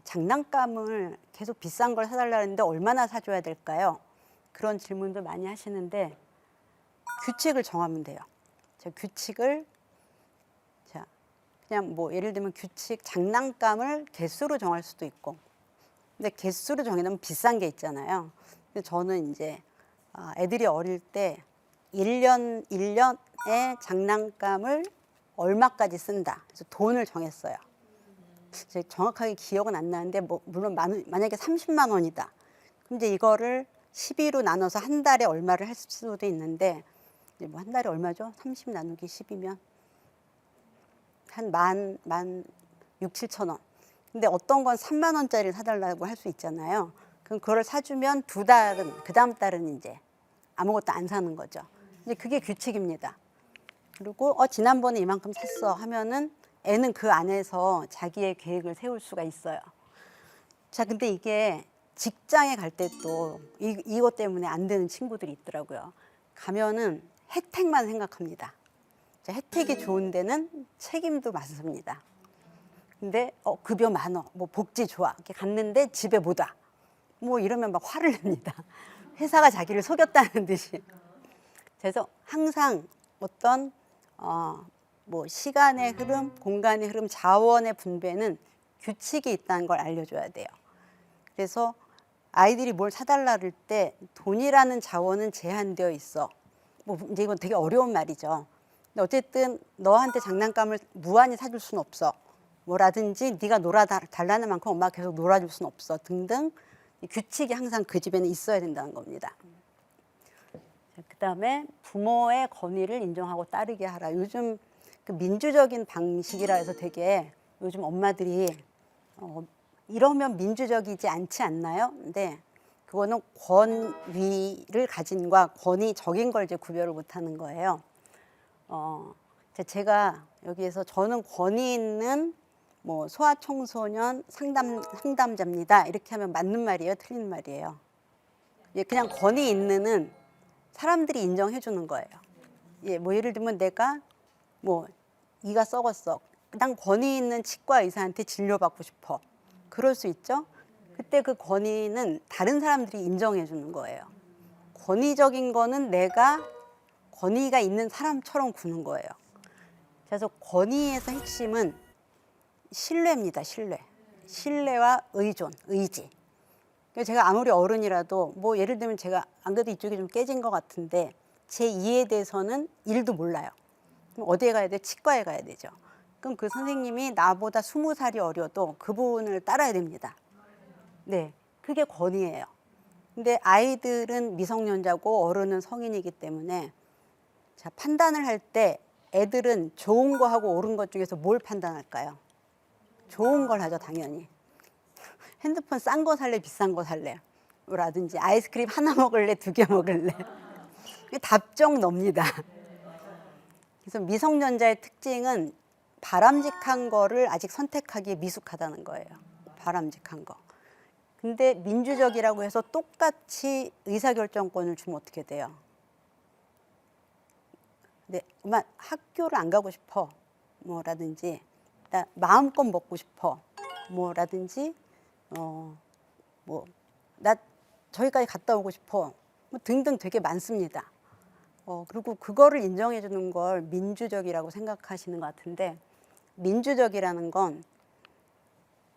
장난감을 계속 비싼 걸 사달라는데 얼마나 사줘야 될까요? 그런 질문도 많이 하시는데 규칙을 정하면 돼요. 자, 규칙을 그냥 뭐 예를 들면 규칙 장난감을 개수로 정할 수도 있고 근데 개수로 정해놓으면 비싼 게 있잖아요. 근데 저는 이제 애들이 어릴 때 1년에 장난감을 얼마까지 쓴다. 그래서 돈을 정했어요. 정확하게 기억은 안 나는데 물론 만약에 30만 원이다. 그럼 이제 이거를 12로 나눠서 한 달에 얼마를 할 수도 있는데 이제 뭐 한 달에 얼마죠? 30 나누기 10이면 한 6, 7천 원. 근데 어떤 건 3만 원짜리를 사달라고 할 수 있잖아요. 그럼 그걸 사주면 두 달은 그 다음 달은 이제 아무것도 안 사는 거죠. 이제 그게 규칙입니다. 그리고 지난번에 이만큼 샀어 하면은 애는 그 안에서 자기의 계획을 세울 수가 있어요. 자, 근데 이게 직장에 갈 때 또 이것 때문에 안 되는 친구들이 있더라고요. 가면은 혜택만 생각합니다. 자, 혜택이 좋은 데는 책임도 많습니다. 근데 급여 많어, 뭐 복지 좋아 이렇게 갔는데 집에 못 와. 뭐 이러면 막 화를 냅니다. 회사가 자기를 속였다는 듯이. 그래서 항상 어떤 뭐 시간의 흐름, 공간의 흐름, 자원의 분배는 규칙이 있다는 걸 알려줘야 돼요. 그래서 아이들이 뭘 사달라 할 때 돈이라는 자원은 제한되어 있어. 뭐 이제 이건 되게 어려운 말이죠. 근데 어쨌든 너한테 장난감을 무한히 사줄 수는 없어. 뭐라든지 네가 놀아달라는 만큼 엄마가 계속 놀아줄 수는 없어 등등 규칙이 항상 그 집에는 있어야 된다는 겁니다. 그다음에 부모의 권위를 인정하고 따르게 하라. 요즘 그 민주적인 방식이라 해서 되게 요즘 엄마들이 이러면 민주적이지 않지 않나요? 근데 그거는 권위를 가진과 권위적인 걸 이제 구별을 못하는 거예요. 제가 여기에서 저는 권위 있는 뭐 소아청소년 상담자입니다. 이렇게 하면 맞는 말이에요, 틀린 말이에요? 예, 그냥 권위 있는은 사람들이 인정해 주는 거예요. 예, 뭐 예를 들면 내가 뭐 이가 썩었어. 난 권위 있는 치과 의사한테 진료받고 싶어. 그럴 수 있죠. 그때 그 권위는 다른 사람들이 인정해 주는 거예요. 권위적인 거는 내가 권위가 있는 사람처럼 구는 거예요. 그래서 권위에서 핵심은 신뢰입니다. 신뢰와 의존, 의지. 제가 아무리 어른이라도 뭐 예를 들면 제가 안 그래도 이쪽이 좀 깨진 것 같은데 제 2에 대해서는 1도 몰라요. 그럼 어디에 가야 돼? 치과에 가야 되죠. 그럼 그 선생님이 나보다 20살이 어려도 그분을 따라야 됩니다. 네, 그게 권위예요. 근데 아이들은 미성년자고 어른은 성인이기 때문에 자, 판단을 할 때 애들은 좋은 거 하고 옳은 것 중에서 뭘 판단할까요? 좋은 걸 하죠, 당연히. 핸드폰 싼 거 살래, 비싼 거 살래? 라든지 아이스크림 하나 먹을래, 2개 먹을래? 답정 놉니다. 그래서 미성년자의 특징은 바람직한 거를 아직 선택하기에 미숙하다는 거예요. 바람직한 거. 근데 민주적이라고 해서 똑같이 의사결정권을 주면 어떻게 돼요? 네, 엄마 학교를 안 가고 싶어. 뭐라든지 나 마음껏 먹고 싶어. 뭐라든지 나 저기까지 갔다 오고 싶어. 뭐 등등 되게 많습니다. 그리고 그거를 인정해 주는 걸 민주적이라고 생각하시는 것 같은데 민주적이라는 건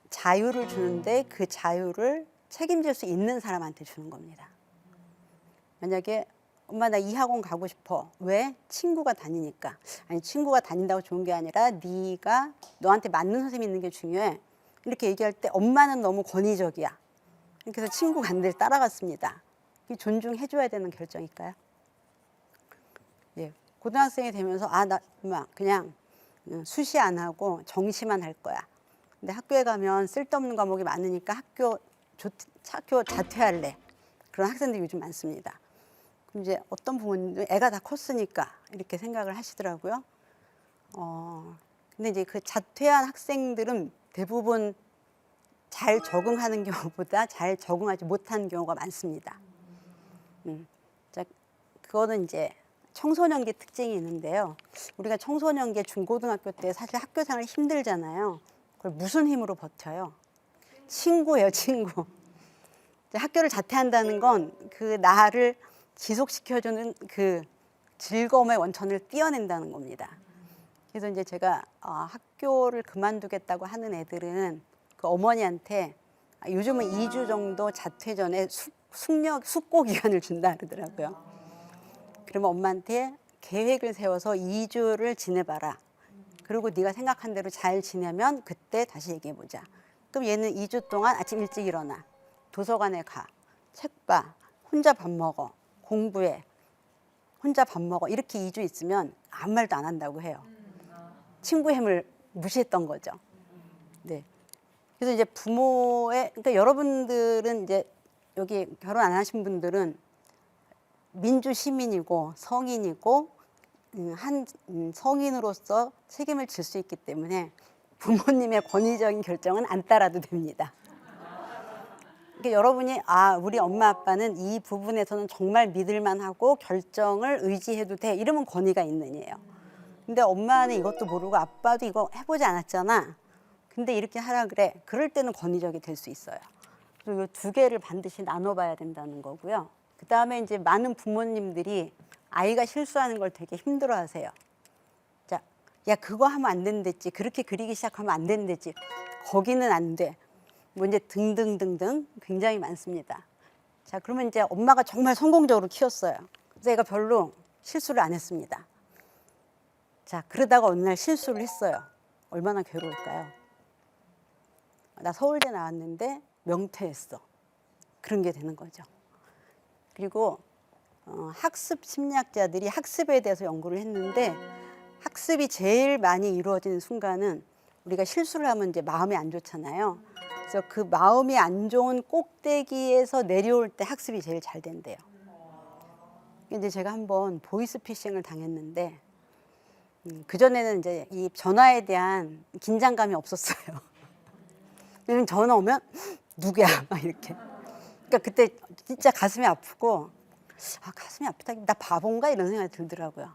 자유를 주는데 그 자유를 책임질 수 있는 사람한테 주는 겁니다. 만약에 엄마 나 이 학원 가고 싶어. 왜? 친구가 다니니까. 아니 친구가 다닌다고 좋은 게 아니라 네가 너한테 맞는 선생님이 있는 게 중요해. 이렇게 얘기할 때 엄마는 너무 권위적이야. 이렇게 해서 친구가 안 돼 따라갔습니다. 이게 존중해 줘야 되는 결정일까요? 예, 고등학생이 되면서 나 엄마 그냥 수시 안 하고 정시만 할 거야. 근데 학교에 가면 쓸데없는 과목이 많으니까 학교 자퇴할래. 그런 학생들이 요즘 많습니다. 그럼 이제 어떤 부모님들 애가 다 컸으니까 이렇게 생각을 하시더라고요. 근데 이제 그 자퇴한 학생들은 대부분 잘 적응하는 경우보다 잘 적응하지 못하는 경우가 많습니다. 자, 그거는 이제 청소년기 특징이 있는데요. 우리가 청소년기 중고등학교 때 사실 학교 생활이 힘들잖아요. 그걸 무슨 힘으로 버텨요? 친구예요, 친구. 학교를 자퇴한다는 건 그 나를 지속시켜주는 그 즐거움의 원천을 띄어낸다는 겁니다. 그래서 이제 제가 학교를 그만두겠다고 하는 애들은 그 어머니한테 요즘은 2주 정도 자퇴 전에 숙고 기간을 준다 그러더라고요. 그러면 엄마한테 계획을 세워서 2주를 지내봐라. 그리고 네가 생각한 대로 잘 지내면 그때 다시 얘기해보자. 그럼 얘는 2주 동안 아침 일찍 일어나. 도서관에 가. 책 봐. 혼자 밥 먹어. 공부해. 혼자 밥 먹어. 이렇게 2주 있으면 아무 말도 안 한다고 해요. 친구 힘을 무시했던 거죠. 네. 그래서 이제 그러니까 여러분들은 이제 여기 결혼 안 하신 분들은 민주 시민이고 성인이고 한 성인으로서 책임을 질 수 있기 때문에 부모님의 권위적인 결정은 안 따라도 됩니다. 그러니까 여러분이 우리 엄마 아빠는 이 부분에서는 정말 믿을만하고 결정을 의지해도 돼 이러면 권위가 있는 이에요. 근데 엄마는 이것도 모르고 아빠도 이거 해보지 않았잖아. 근데 이렇게 하라 그래. 그럴 때는 권위적이 될 수 있어요. 그리고 이 2개를 반드시 나눠봐야 된다는 거고요. 그 다음에 이제 많은 부모님들이 아이가 실수하는 걸 되게 힘들어하세요. 자, 야 그거 하면 안 된댔지. 그렇게 그리기 시작하면 안 된댔지. 거기는 안 돼. 뭐 이제 등등등등 굉장히 많습니다. 자, 그러면 이제 엄마가 정말 성공적으로 키웠어요. 그래서 애가 별로 실수를 안 했습니다. 자, 그러다가 어느 날 실수를 했어요. 얼마나 괴로울까요? 나 서울대 나왔는데 명퇴했어. 그런 게 되는 거죠. 그리고 학습 심리학자들이 학습에 대해서 연구를 했는데 학습이 제일 많이 이루어지는 순간은 우리가 실수를 하면 이제 마음이 안 좋잖아요. 그래서 그 마음이 안 좋은 꼭대기에서 내려올 때 학습이 제일 잘 된대요. 이제 제가 한번 보이스피싱을 당했는데 그전에는 이제 이 전화에 대한 긴장감이 없었어요. 왜냐면 전화 오면 누구야 막 이렇게. 그러니까 그때 진짜 가슴이 아프고 가슴이 아프다. 나 바본가 이런 생각이 들더라고요.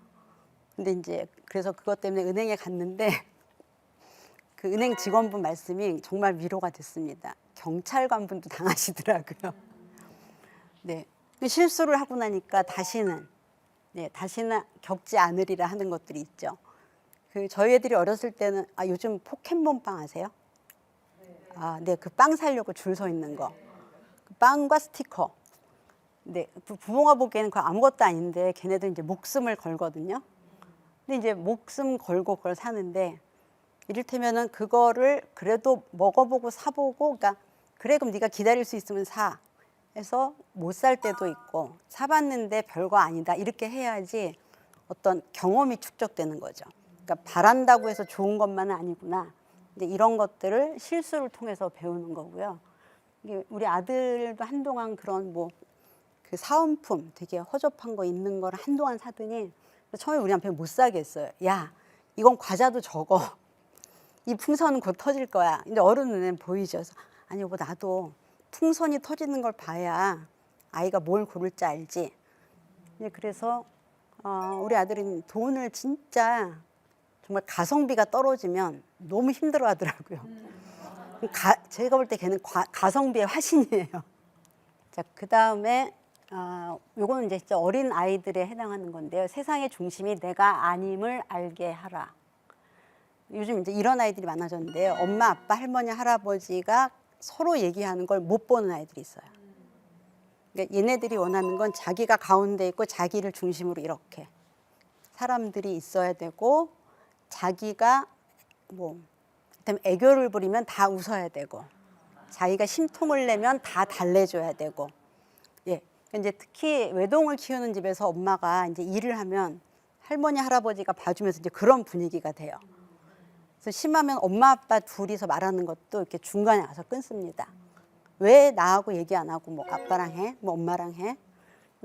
근데 이제 그래서 그것 때문에 은행에 갔는데 그 은행 직원분 말씀이 정말 위로가 됐습니다. 경찰관분도 당하시더라고요. 네. 실수를 하고 나니까 다시는 겪지 않으리라 하는 것들이 있죠. 그 저희 애들이 어렸을 때는 요즘 포켓몬빵 아세요? 네, 그 빵 사려고 줄 서 있는 거. 그 빵과 스티커. 네, 부모가 보기에는 그거 아무것도 아닌데 걔네들 이제 목숨을 걸거든요. 근데 이제 목숨 걸고 그걸 사는데 이를테면은 그거를 그래도 먹어보고 사보고, 그러니까 그래 그럼 네가 기다릴 수 있으면 사. 해서 못 살 때도 있고 사봤는데 별거 아니다 이렇게 해야지 어떤 경험이 축적되는 거죠. 그러니까 바란다고 해서 좋은 것만은 아니구나. 근데 이런 것들을 실수를 통해서 배우는 거고요. 이게 우리 아들도 한동안 그런 그 사은품 되게 허접한 거 있는 걸 한동안 사더니 처음에 우리 남편이 못 사게 했어요. 야, 이건 과자도 적어. 이 풍선은 곧 터질 거야. 근데 어른 눈에는 보이죠. 그래서 아니 여보 나도 풍선이 터지는 걸 봐야 아이가 뭘 고를지 알지. 그래서 우리 아들은 돈을 진짜 정말 가성비가 떨어지면 너무 힘들어 하더라고요. 제가 볼 때 걔는 가성비의 화신이에요. 자, 그 다음에 요거는 이제 진짜 어린 아이들에 해당하는 건데요. 세상의 중심이 내가 아님을 알게 하라. 요즘 이제 이런 아이들이 많아졌는데요. 엄마, 아빠, 할머니, 할아버지가 서로 얘기하는 걸 못 보는 아이들이 있어요. 그러니까 얘네들이 원하는 건 자기가 가운데 있고 자기를 중심으로 이렇게 사람들이 있어야 되고 자기가 그다음에 애교를 부리면 다 웃어야 되고 자기가 심통을 내면 다 달래줘야 되고 이제 특히 외동을 키우는 집에서 엄마가 이제 일을 하면 할머니 할아버지가 봐주면서 이제 그런 분위기가 돼요. 그래서 심하면 엄마 아빠 둘이서 말하는 것도 이렇게 중간에 와서 끊습니다. 왜 나하고 얘기 안 하고 아빠랑 해? 엄마랑 해?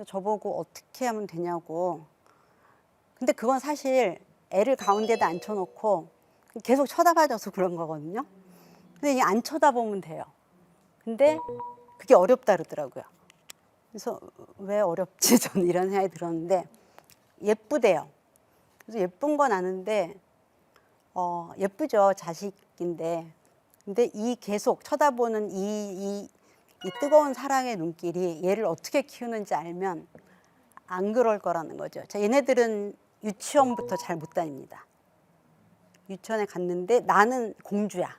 저보고 어떻게 하면 되냐고. 근데 그건 사실 애를 가운데다 앉혀놓고 계속 쳐다봐줘서 그런 거거든요. 근데 이게 안 쳐다보면 돼요. 근데 그게 어렵다 그러더라고요. 그래서 왜 어렵지? 저는 이런 생각이 들었는데 예쁘대요. 그래서 예쁜 건 아는데 예쁘죠. 자식인데. 근데 이 계속 쳐다보는 이 뜨거운 사랑의 눈길이 얘를 어떻게 키우는지 알면 안 그럴 거라는 거죠. 자, 얘네들은 유치원부터 잘 못 다닙니다. 유치원에 갔는데 나는 공주야.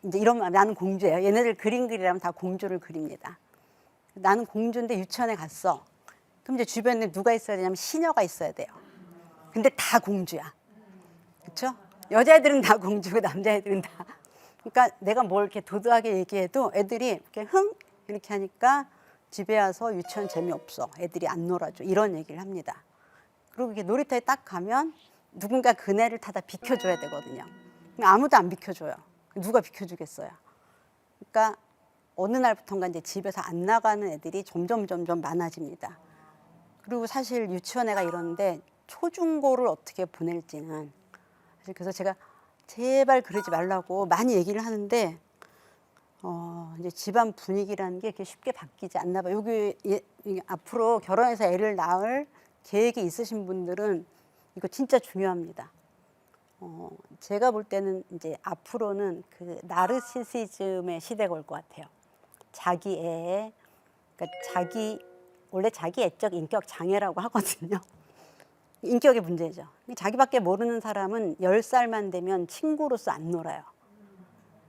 이제 이런 말, 나는 공주예요. 얘네들 그림 그리라면 다 공주를 그립니다. 나는 공주인데 유치원에 갔어. 그럼 이제 주변에 누가 있어야 되냐면 시녀가 있어야 돼요. 근데 다 공주야. 그렇죠? 여자애들은 다 공주고 남자애들은 다. 그러니까 내가 뭘 이렇게 도도하게 얘기해도 애들이 이렇게 이렇게 하니까 집에 와서 유치원 재미없어. 애들이 안 놀아줘. 이런 얘기를 합니다. 그리고 이렇게 놀이터에 딱 가면 누군가 그네를 타다 비켜줘야 되거든요. 아무도 안 비켜줘요. 누가 비켜주겠어요. 그러니까 어느 날부터인가 이제 집에서 안 나가는 애들이 점점 많아집니다. 그리고 사실 유치원 애가 이러는데 초중고를 어떻게 보낼지는 사실 그래서 제가 제발 그러지 말라고 많이 얘기를 하는데 이제 집안 분위기라는 게 이렇게 쉽게 바뀌지 않나 봐요. 여기 앞으로 결혼해서 애를 낳을 계획이 있으신 분들은 이거 진짜 중요합니다. 제가 볼 때는 이제 앞으로는 그 나르시시즘의 시대가 올 것 같아요. 자기 애에, 그러니까 원래 자기 애적 인격 장애라고 하거든요. 인격의 문제죠. 자기밖에 모르는 사람은 10살만 되면 친구로서 안 놀아요.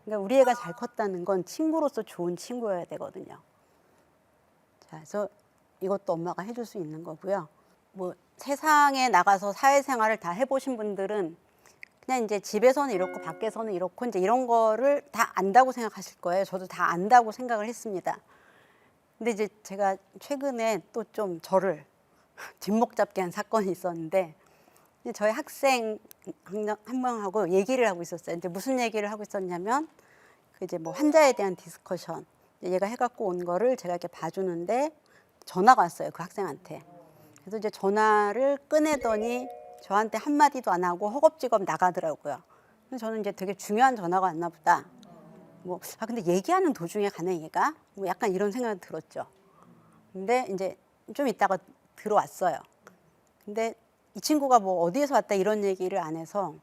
그러니까 우리 애가 잘 컸다는 건 친구로서 좋은 친구여야 되거든요. 자, 그래서 이것도 엄마가 해줄 수 있는 거고요. 세상에 나가서 사회생활을 다 해보신 분들은 그냥 이제 집에서는 이렇고 밖에서는 이렇고 이제 이런 거를 다 안다고 생각하실 거예요. 저도 다 안다고 생각을 했습니다. 근데 이제 제가 최근에 또 좀 저를 뒷목 잡게 한 사건이 있었는데 저희 학생 한 명하고 얘기를 하고 있었어요. 이제 무슨 얘기를 하고 있었냐면 그 이제 뭐 환자에 대한 디스커션 얘가 해갖고 온 거를 제가 이렇게 봐주는데 전화가 왔어요, 그 학생한테. 그래서 이제 전화를 꺼내더니 저한테 한마디도 안 하고 허겁지겁 나가더라고요. 그래서 저는 이제 되게 중요한 전화가 왔나 보다. 뭐, 근데 얘기하는 도중에 가네, 얘가? 뭐 약간 이런 생각이 들었죠. 근데 이제 좀 있다가 들어왔어요. 근데 이 친구가 뭐 어디에서 왔다 이런 얘기를 안 해서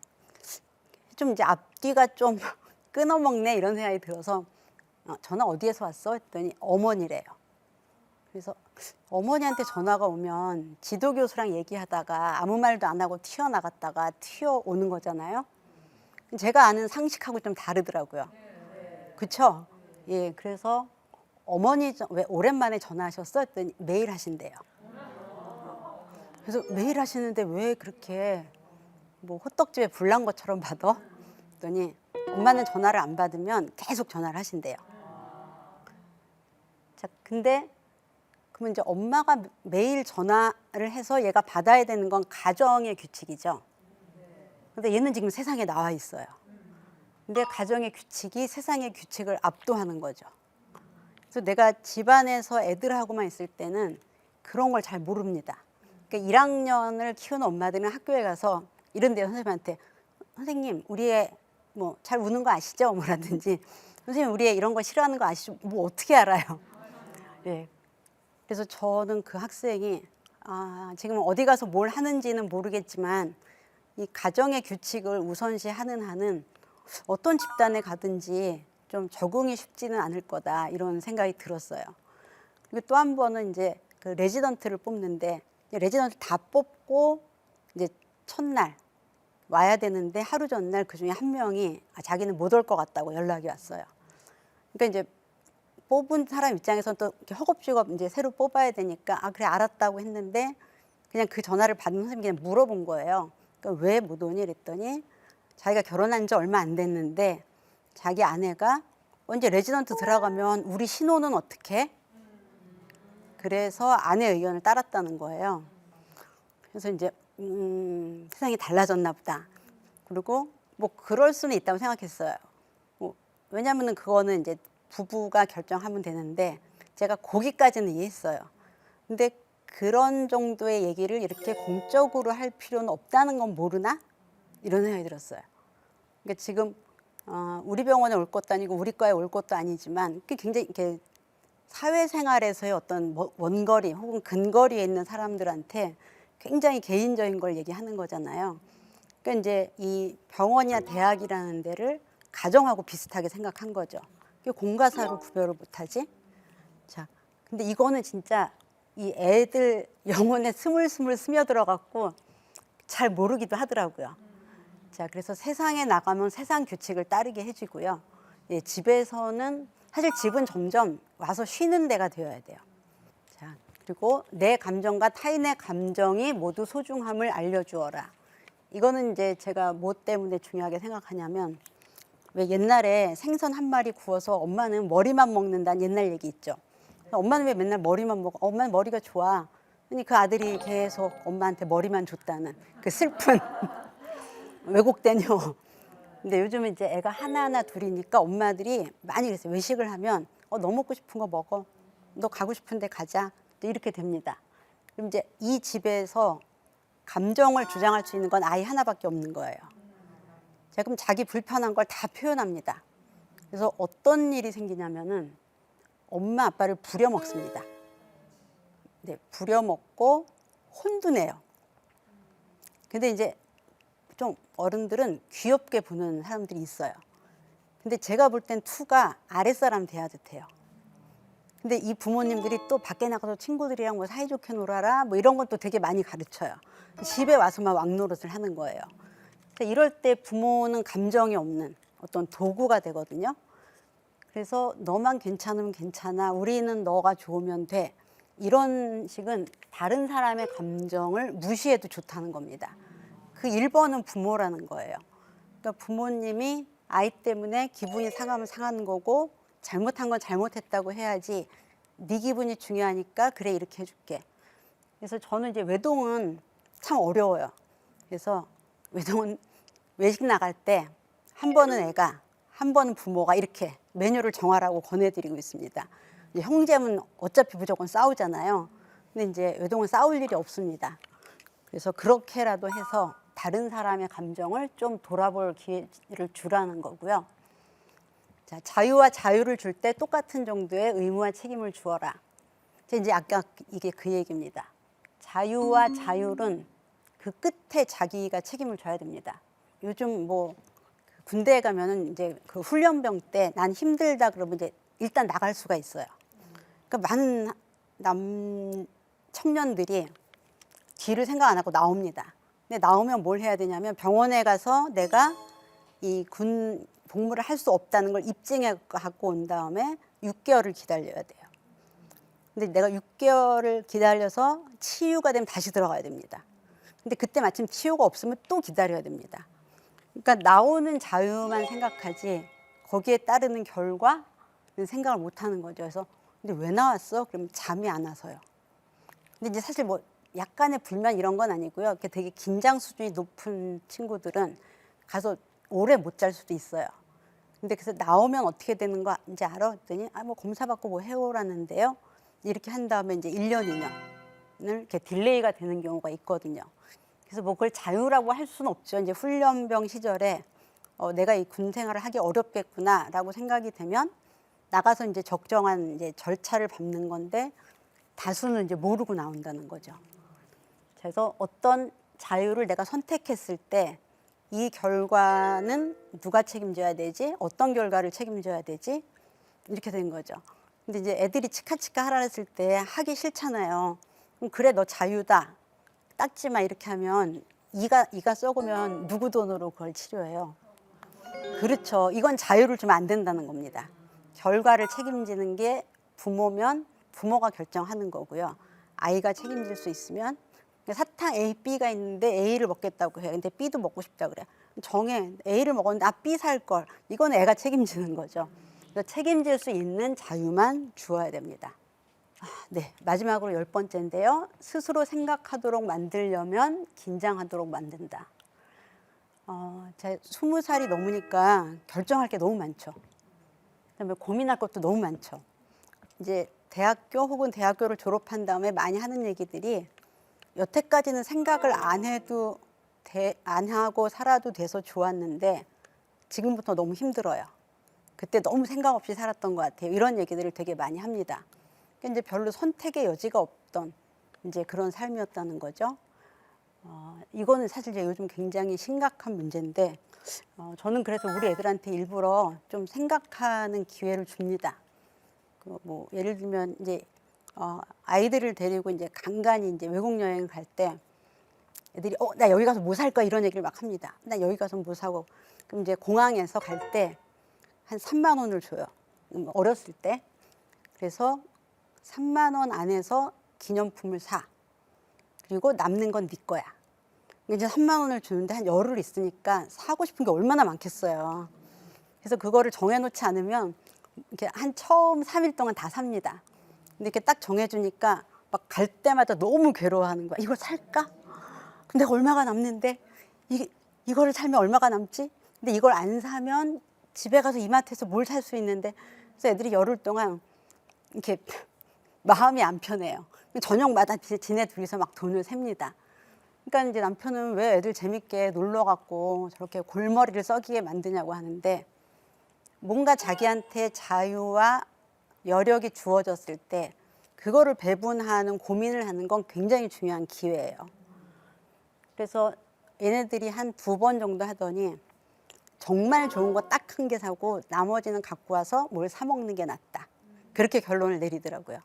좀 이제 앞뒤가 좀 끊어먹네 이런 생각이 들어서 전화 어디에서 왔어? 했더니 어머니래요. 그래서 어머니한테 전화가 오면 지도교수랑 얘기하다가 아무 말도 안 하고 튀어나갔다가 튀어오는 거잖아요. 제가 아는 상식하고 좀 다르더라고요. 그쵸? 예, 그래서 어머니 왜 오랜만에 전화하셨어? 했더니 매일 하신대요. 그래서 매일 하시는데 왜 그렇게 뭐 호떡집에 불난 것처럼 받아? 했더니 엄마는 전화를 안 받으면 계속 전화를 하신대요. 자, 근데 그러면 이제 엄마가 매일 전화를 해서 얘가 받아야 되는 건 가정의 규칙이죠. 근데 얘는 지금 세상에 나와 있어요. 근데 가정의 규칙이 세상의 규칙을 압도하는 거죠. 그래서 내가 집안에서 애들하고만 있을 때는 그런 걸 잘 모릅니다. 그러니까 1학년을 키우는 엄마들은 학교에 가서 이런데요, 선생님한테 선생님 우리 애 뭐 잘 우는 거 아시죠? 뭐라든지 선생님 우리 애 이런 거 싫어하는 거 아시죠? 뭐 어떻게 알아요? 예. 그래서 저는 그 학생이 지금 어디 가서 뭘 하는지는 모르겠지만 이 가정의 규칙을 우선시하는 한은 어떤 집단에 가든지 좀 적응이 쉽지는 않을 거다 이런 생각이 들었어요. 그리고 또 한 번은 이제 그 레지던트를 뽑는데 레지던트 다 뽑고 이제 첫날 와야 되는데 하루 전날 그 중에 한 명이 자기는 못 올 것 같다고 연락이 왔어요. 그러니까 이제 뽑은 사람 입장에서는 또 이렇게 허겁지겁 이제 새로 뽑아야 되니까 그래 알았다고 했는데 그냥 그 전화를 받은 선생님이 그냥 물어본 거예요. 그러니까 왜 못 오니 그랬더니 자기가 결혼한 지 얼마 안 됐는데 자기 아내가 언제 레지던트 들어가면 우리 신혼은 어떻게? 그래서 아내 의견을 따랐다는 거예요. 그래서 이제 세상이 달라졌나 보다. 그리고 뭐 그럴 수는 있다고 생각했어요. 왜냐하면 그거는 이제 부부가 결정하면 되는데 제가 거기까지는 이해했어요. 근데 그런 정도의 얘기를 이렇게 공적으로 할 필요는 없다는 건 모르나? 이런 생각이 들었어요. 그러니까 지금 우리 병원에 올 것도 아니고 우리 과에 올 것도 아니지만 굉장히 이렇게 사회생활에서의 어떤 원거리 혹은 근거리에 있는 사람들한테 굉장히 개인적인 걸 얘기하는 거잖아요. 그러니까 이제 이 병원이나 대학이라는 데를 가정하고 비슷하게 생각한 거죠. 공과사로 구별을 못하지? 자, 근데 이거는 진짜 이 애들 영혼에 스물스물 스며들어갖고 잘 모르기도 하더라고요. 자, 그래서 세상에 나가면 세상 규칙을 따르게 해주고요. 예, 집에서는 사실 집은 점점 와서 쉬는 데가 되어야 돼요. 자, 그리고 내 감정과 타인의 감정이 모두 소중함을 알려주어라. 이거는 이제 제가 뭐 때문에 중요하게 생각하냐면 왜 옛날에 생선 한 마리 구워서 엄마는 머리만 먹는다는 옛날 얘기 있죠. 엄마는 왜 맨날 머리만 먹어? 엄마는 머리가 좋아. 그러니 그 아들이 계속 엄마한테 머리만 줬다는 그 슬픈 왜곡된 요. 근데 요즘은 이제 애가 하나하나 둘이니까 엄마들이 많이 그랬어요. 외식을 하면 너 먹고 싶은 거 먹어. 너 가고 싶은 데 가자. 이렇게 됩니다. 그럼 이제 이 집에서 감정을 주장할 수 있는 건 아이 하나밖에 없는 거예요. 자, 그럼 자기 불편한 걸 다 표현합니다. 그래서 어떤 일이 생기냐면은 엄마 아빠를 부려먹습니다. 네, 부려먹고 혼도 내요. 근데 이제 좀 어른들은 귀엽게 보는 사람들이 있어요. 근데 제가 볼 땐 투가 아랫사람 대하 듯해요. 근데 이 부모님들이 또 밖에 나가서 친구들이랑 뭐 사이좋게 놀아라 뭐 이런 건 또 되게 많이 가르쳐요. 집에 와서만 왕노릇을 하는 거예요. 이럴 때 부모는 감정이 없는 어떤 도구가 되거든요. 그래서 너만 괜찮으면 괜찮아. 우리는 너가 좋으면 돼. 이런 식은 다른 사람의 감정을 무시해도 좋다는 겁니다. 그 1번은 부모라는 거예요. 그러니까 부모님이 아이 때문에 기분이 상하면 상한 거고 잘못한 건 잘못했다고 해야지 네 기분이 중요하니까 그래 이렇게 해줄게. 그래서 저는 이제 외동은 참 어려워요. 그래서 외동은 외식 나갈 때 한 번은 애가, 한 번은 부모가 이렇게 메뉴를 정하라고 권해드리고 있습니다. 이제 형제는 어차피 무조건 싸우잖아요. 근데 이제 외동은 싸울 일이 없습니다. 그래서 그렇게라도 해서 다른 사람의 감정을 좀 돌아볼 기회를 주라는 거고요. 자, 자유와 자유를 줄 때 똑같은 정도의 의무와 책임을 주어라. 이제 아까 이게 그 얘기입니다. 자유와 자율은 그 끝에 자기가 책임을 져야 됩니다. 요즘 뭐 군대에 가면은 이제 그 훈련병 때 난 힘들다 그러면 이제 일단 나갈 수가 있어요. 그러니까 많은 남 청년들이 뒤를 생각 안 하고 나옵니다. 근데 나오면 뭘 해야 되냐면 병원에 가서 내가 이 군 복무를 할 수 없다는 걸 입증해 갖고 온 다음에 6개월을 기다려야 돼요. 근데 내가 6개월을 기다려서 치유가 되면 다시 들어가야 됩니다. 근데 그때 마침 치유가 없으면 또 기다려야 됩니다. 그러니까 나오는 자유만 생각하지 거기에 따르는 결과는 생각을 못 하는 거죠. 그래서 근데 왜 나왔어? 그러면 잠이 안 와서요. 근데 이제 사실 뭐 약간의 불만 이런 건 아니고요. 이렇게 되게 긴장 수준이 높은 친구들은 가서 오래 못 잘 수도 있어요. 근데 그래서 나오면 어떻게 되는 거 이제 알아? 했더니 뭐 검사 받고 뭐 해오라는데요. 이렇게 한 다음에 이제 1년, 2년을 이렇게 딜레이가 되는 경우가 있거든요. 그래서 뭐 그걸 자유라고 할 수는 없죠. 이제 훈련병 시절에 내가 이 군 생활을 하기 어렵겠구나라고 생각이 되면 나가서 이제 적정한 이제 절차를 밟는 건데 다수는 이제 모르고 나온다는 거죠. 그래서 어떤 자유를 내가 선택했을 때 이 결과는 누가 책임져야 되지? 어떤 결과를 책임져야 되지? 이렇게 된 거죠. 근데 이제 애들이 치카치카 하라 했을 때 하기 싫잖아요. 그럼 그래 너 자유다. 닦지 마 이렇게 하면 이가 썩으면 누구 돈으로 그걸 치료해요? 그렇죠. 이건 자유를 주면 안 된다는 겁니다. 결과를 책임지는 게 부모면 부모가 결정하는 거고요. 아이가 책임질 수 있으면 사탕 A, B가 있는데 A를 먹겠다고 해요. 근데 B도 먹고 싶다 그래. 정해. A를 먹었는데 B 살 걸. 이건 애가 책임지는 거죠. 그래서 책임질 수 있는 자유만 주어야 됩니다. 네, 마지막으로 10번째인데요. 스스로 생각하도록 만들려면 긴장하도록 만든다. 제가 20살이 넘으니까 결정할 게 너무 많죠. 그다음에 고민할 것도 너무 많죠. 이제 대학교 혹은 대학교를 졸업한 다음에 많이 하는 얘기들이 여태까지는 생각을 안 하고 살아도 돼서 좋았는데 지금부터 너무 힘들어요. 그때 너무 생각 없이 살았던 것 같아요. 이런 얘기들을 되게 많이 합니다. 그러니까 이제 별로 선택의 여지가 없던 이제 그런 삶이었다는 거죠. 이거는 사실 이제 요즘 굉장히 심각한 문제인데 저는 그래서 우리 애들한테 일부러 좀 생각하는 기회를 줍니다. 뭐 예를 들면 이제 아이들을 데리고 이제 간간히 이제 외국 여행 갈 때 애들이 나 여기 가서 뭐 살 거야 이런 얘기를 막 합니다. 나 여기 가서 뭐 사고 그럼 이제 공항에서 갈 때 한 3만 원을 줘요. 어렸을 때. 그래서 3만 원 안에서 기념품을 사. 그리고 남는 건 네 거야. 이제 3만 원을 주는데 한 열흘 있으니까 사고 싶은 게 얼마나 많겠어요. 그래서 그거를 정해놓지 않으면 이렇게 한 처음 3일 동안 다 삽니다. 근데 이렇게 딱 정해주니까 막 갈 때마다 너무 괴로워하는 거야. 이걸 살까? 근데 얼마가 남는데 이거를 살면 얼마가 남지? 근데 이걸 안 사면 집에 가서 이마트에서 뭘 살 수 있는데 그래서 애들이 열흘 동안 이렇게 마음이 안 편해요. 저녁마다 지네 둘이서 막 돈을 셉니다. 그러니까 이제 남편은 왜 애들 재밌게 놀러 갔고 저렇게 골머리를 썩이게 만드냐고 하는데 뭔가 자기한테 자유와 여력이 주어졌을 때 그거를 배분하는 고민을 하는 건 굉장히 중요한 기회예요. 그래서 얘네들이 한 2번 정도 하더니 정말 좋은 거 딱 한 개 사고 나머지는 갖고 와서 뭘 사 먹는 게 낫다. 그렇게 결론을 내리더라고요.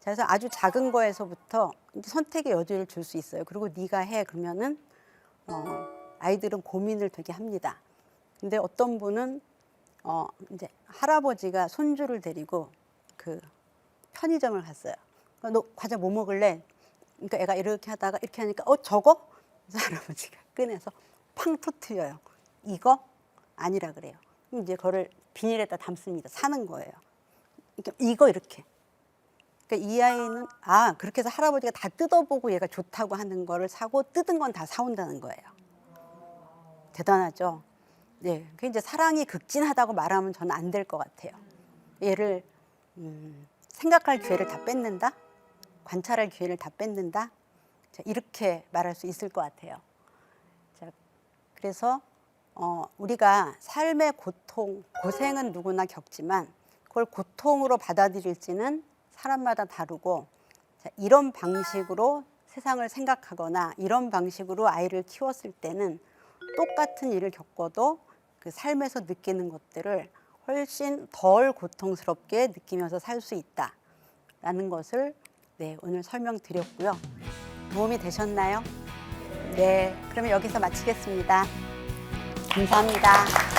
그래서 아주 작은 거에서부터 선택의 여지를 줄 수 있어요. 그리고 네가 해 그러면은 아이들은 고민을 되게 합니다. 근데 어떤 분은 이제 할아버지가 손주를 데리고 그 편의점을 갔어요. 너 과자 뭐 먹을래? 그러니까 애가 이렇게 하다가 이렇게 하니까 저거? 그래서 할아버지가 꺼내서 팡 터트려요. 이거? 아니라 그래요. 그럼 이제 그거를 비닐에다 담습니다. 사는 거예요. 그러니까 이거 이렇게. 그러니까 이 아이는 그렇게 해서 할아버지가 다 뜯어보고 얘가 좋다고 하는 거를 사고 뜯은 건 다 사온다는 거예요. 대단하죠. 네, 그 이제 사랑이 극진하다고 말하면 저는 안 될 것 같아요. 얘를 생각할 기회를 다 뺏는다, 관찰할 기회를 다 뺏는다. 자, 이렇게 말할 수 있을 것 같아요. 자, 그래서 우리가 삶의 고통, 고생은 누구나 겪지만 그걸 고통으로 받아들일지는 사람마다 다르고, 자, 이런 방식으로 세상을 생각하거나 이런 방식으로 아이를 키웠을 때는 똑같은 일을 겪어도 그 삶에서 느끼는 것들을 훨씬 덜 고통스럽게 느끼면서 살 수 있다라는 것을 오늘 설명드렸고요. 도움이 되셨나요? 네, 그러면 여기서 마치겠습니다. 감사합니다.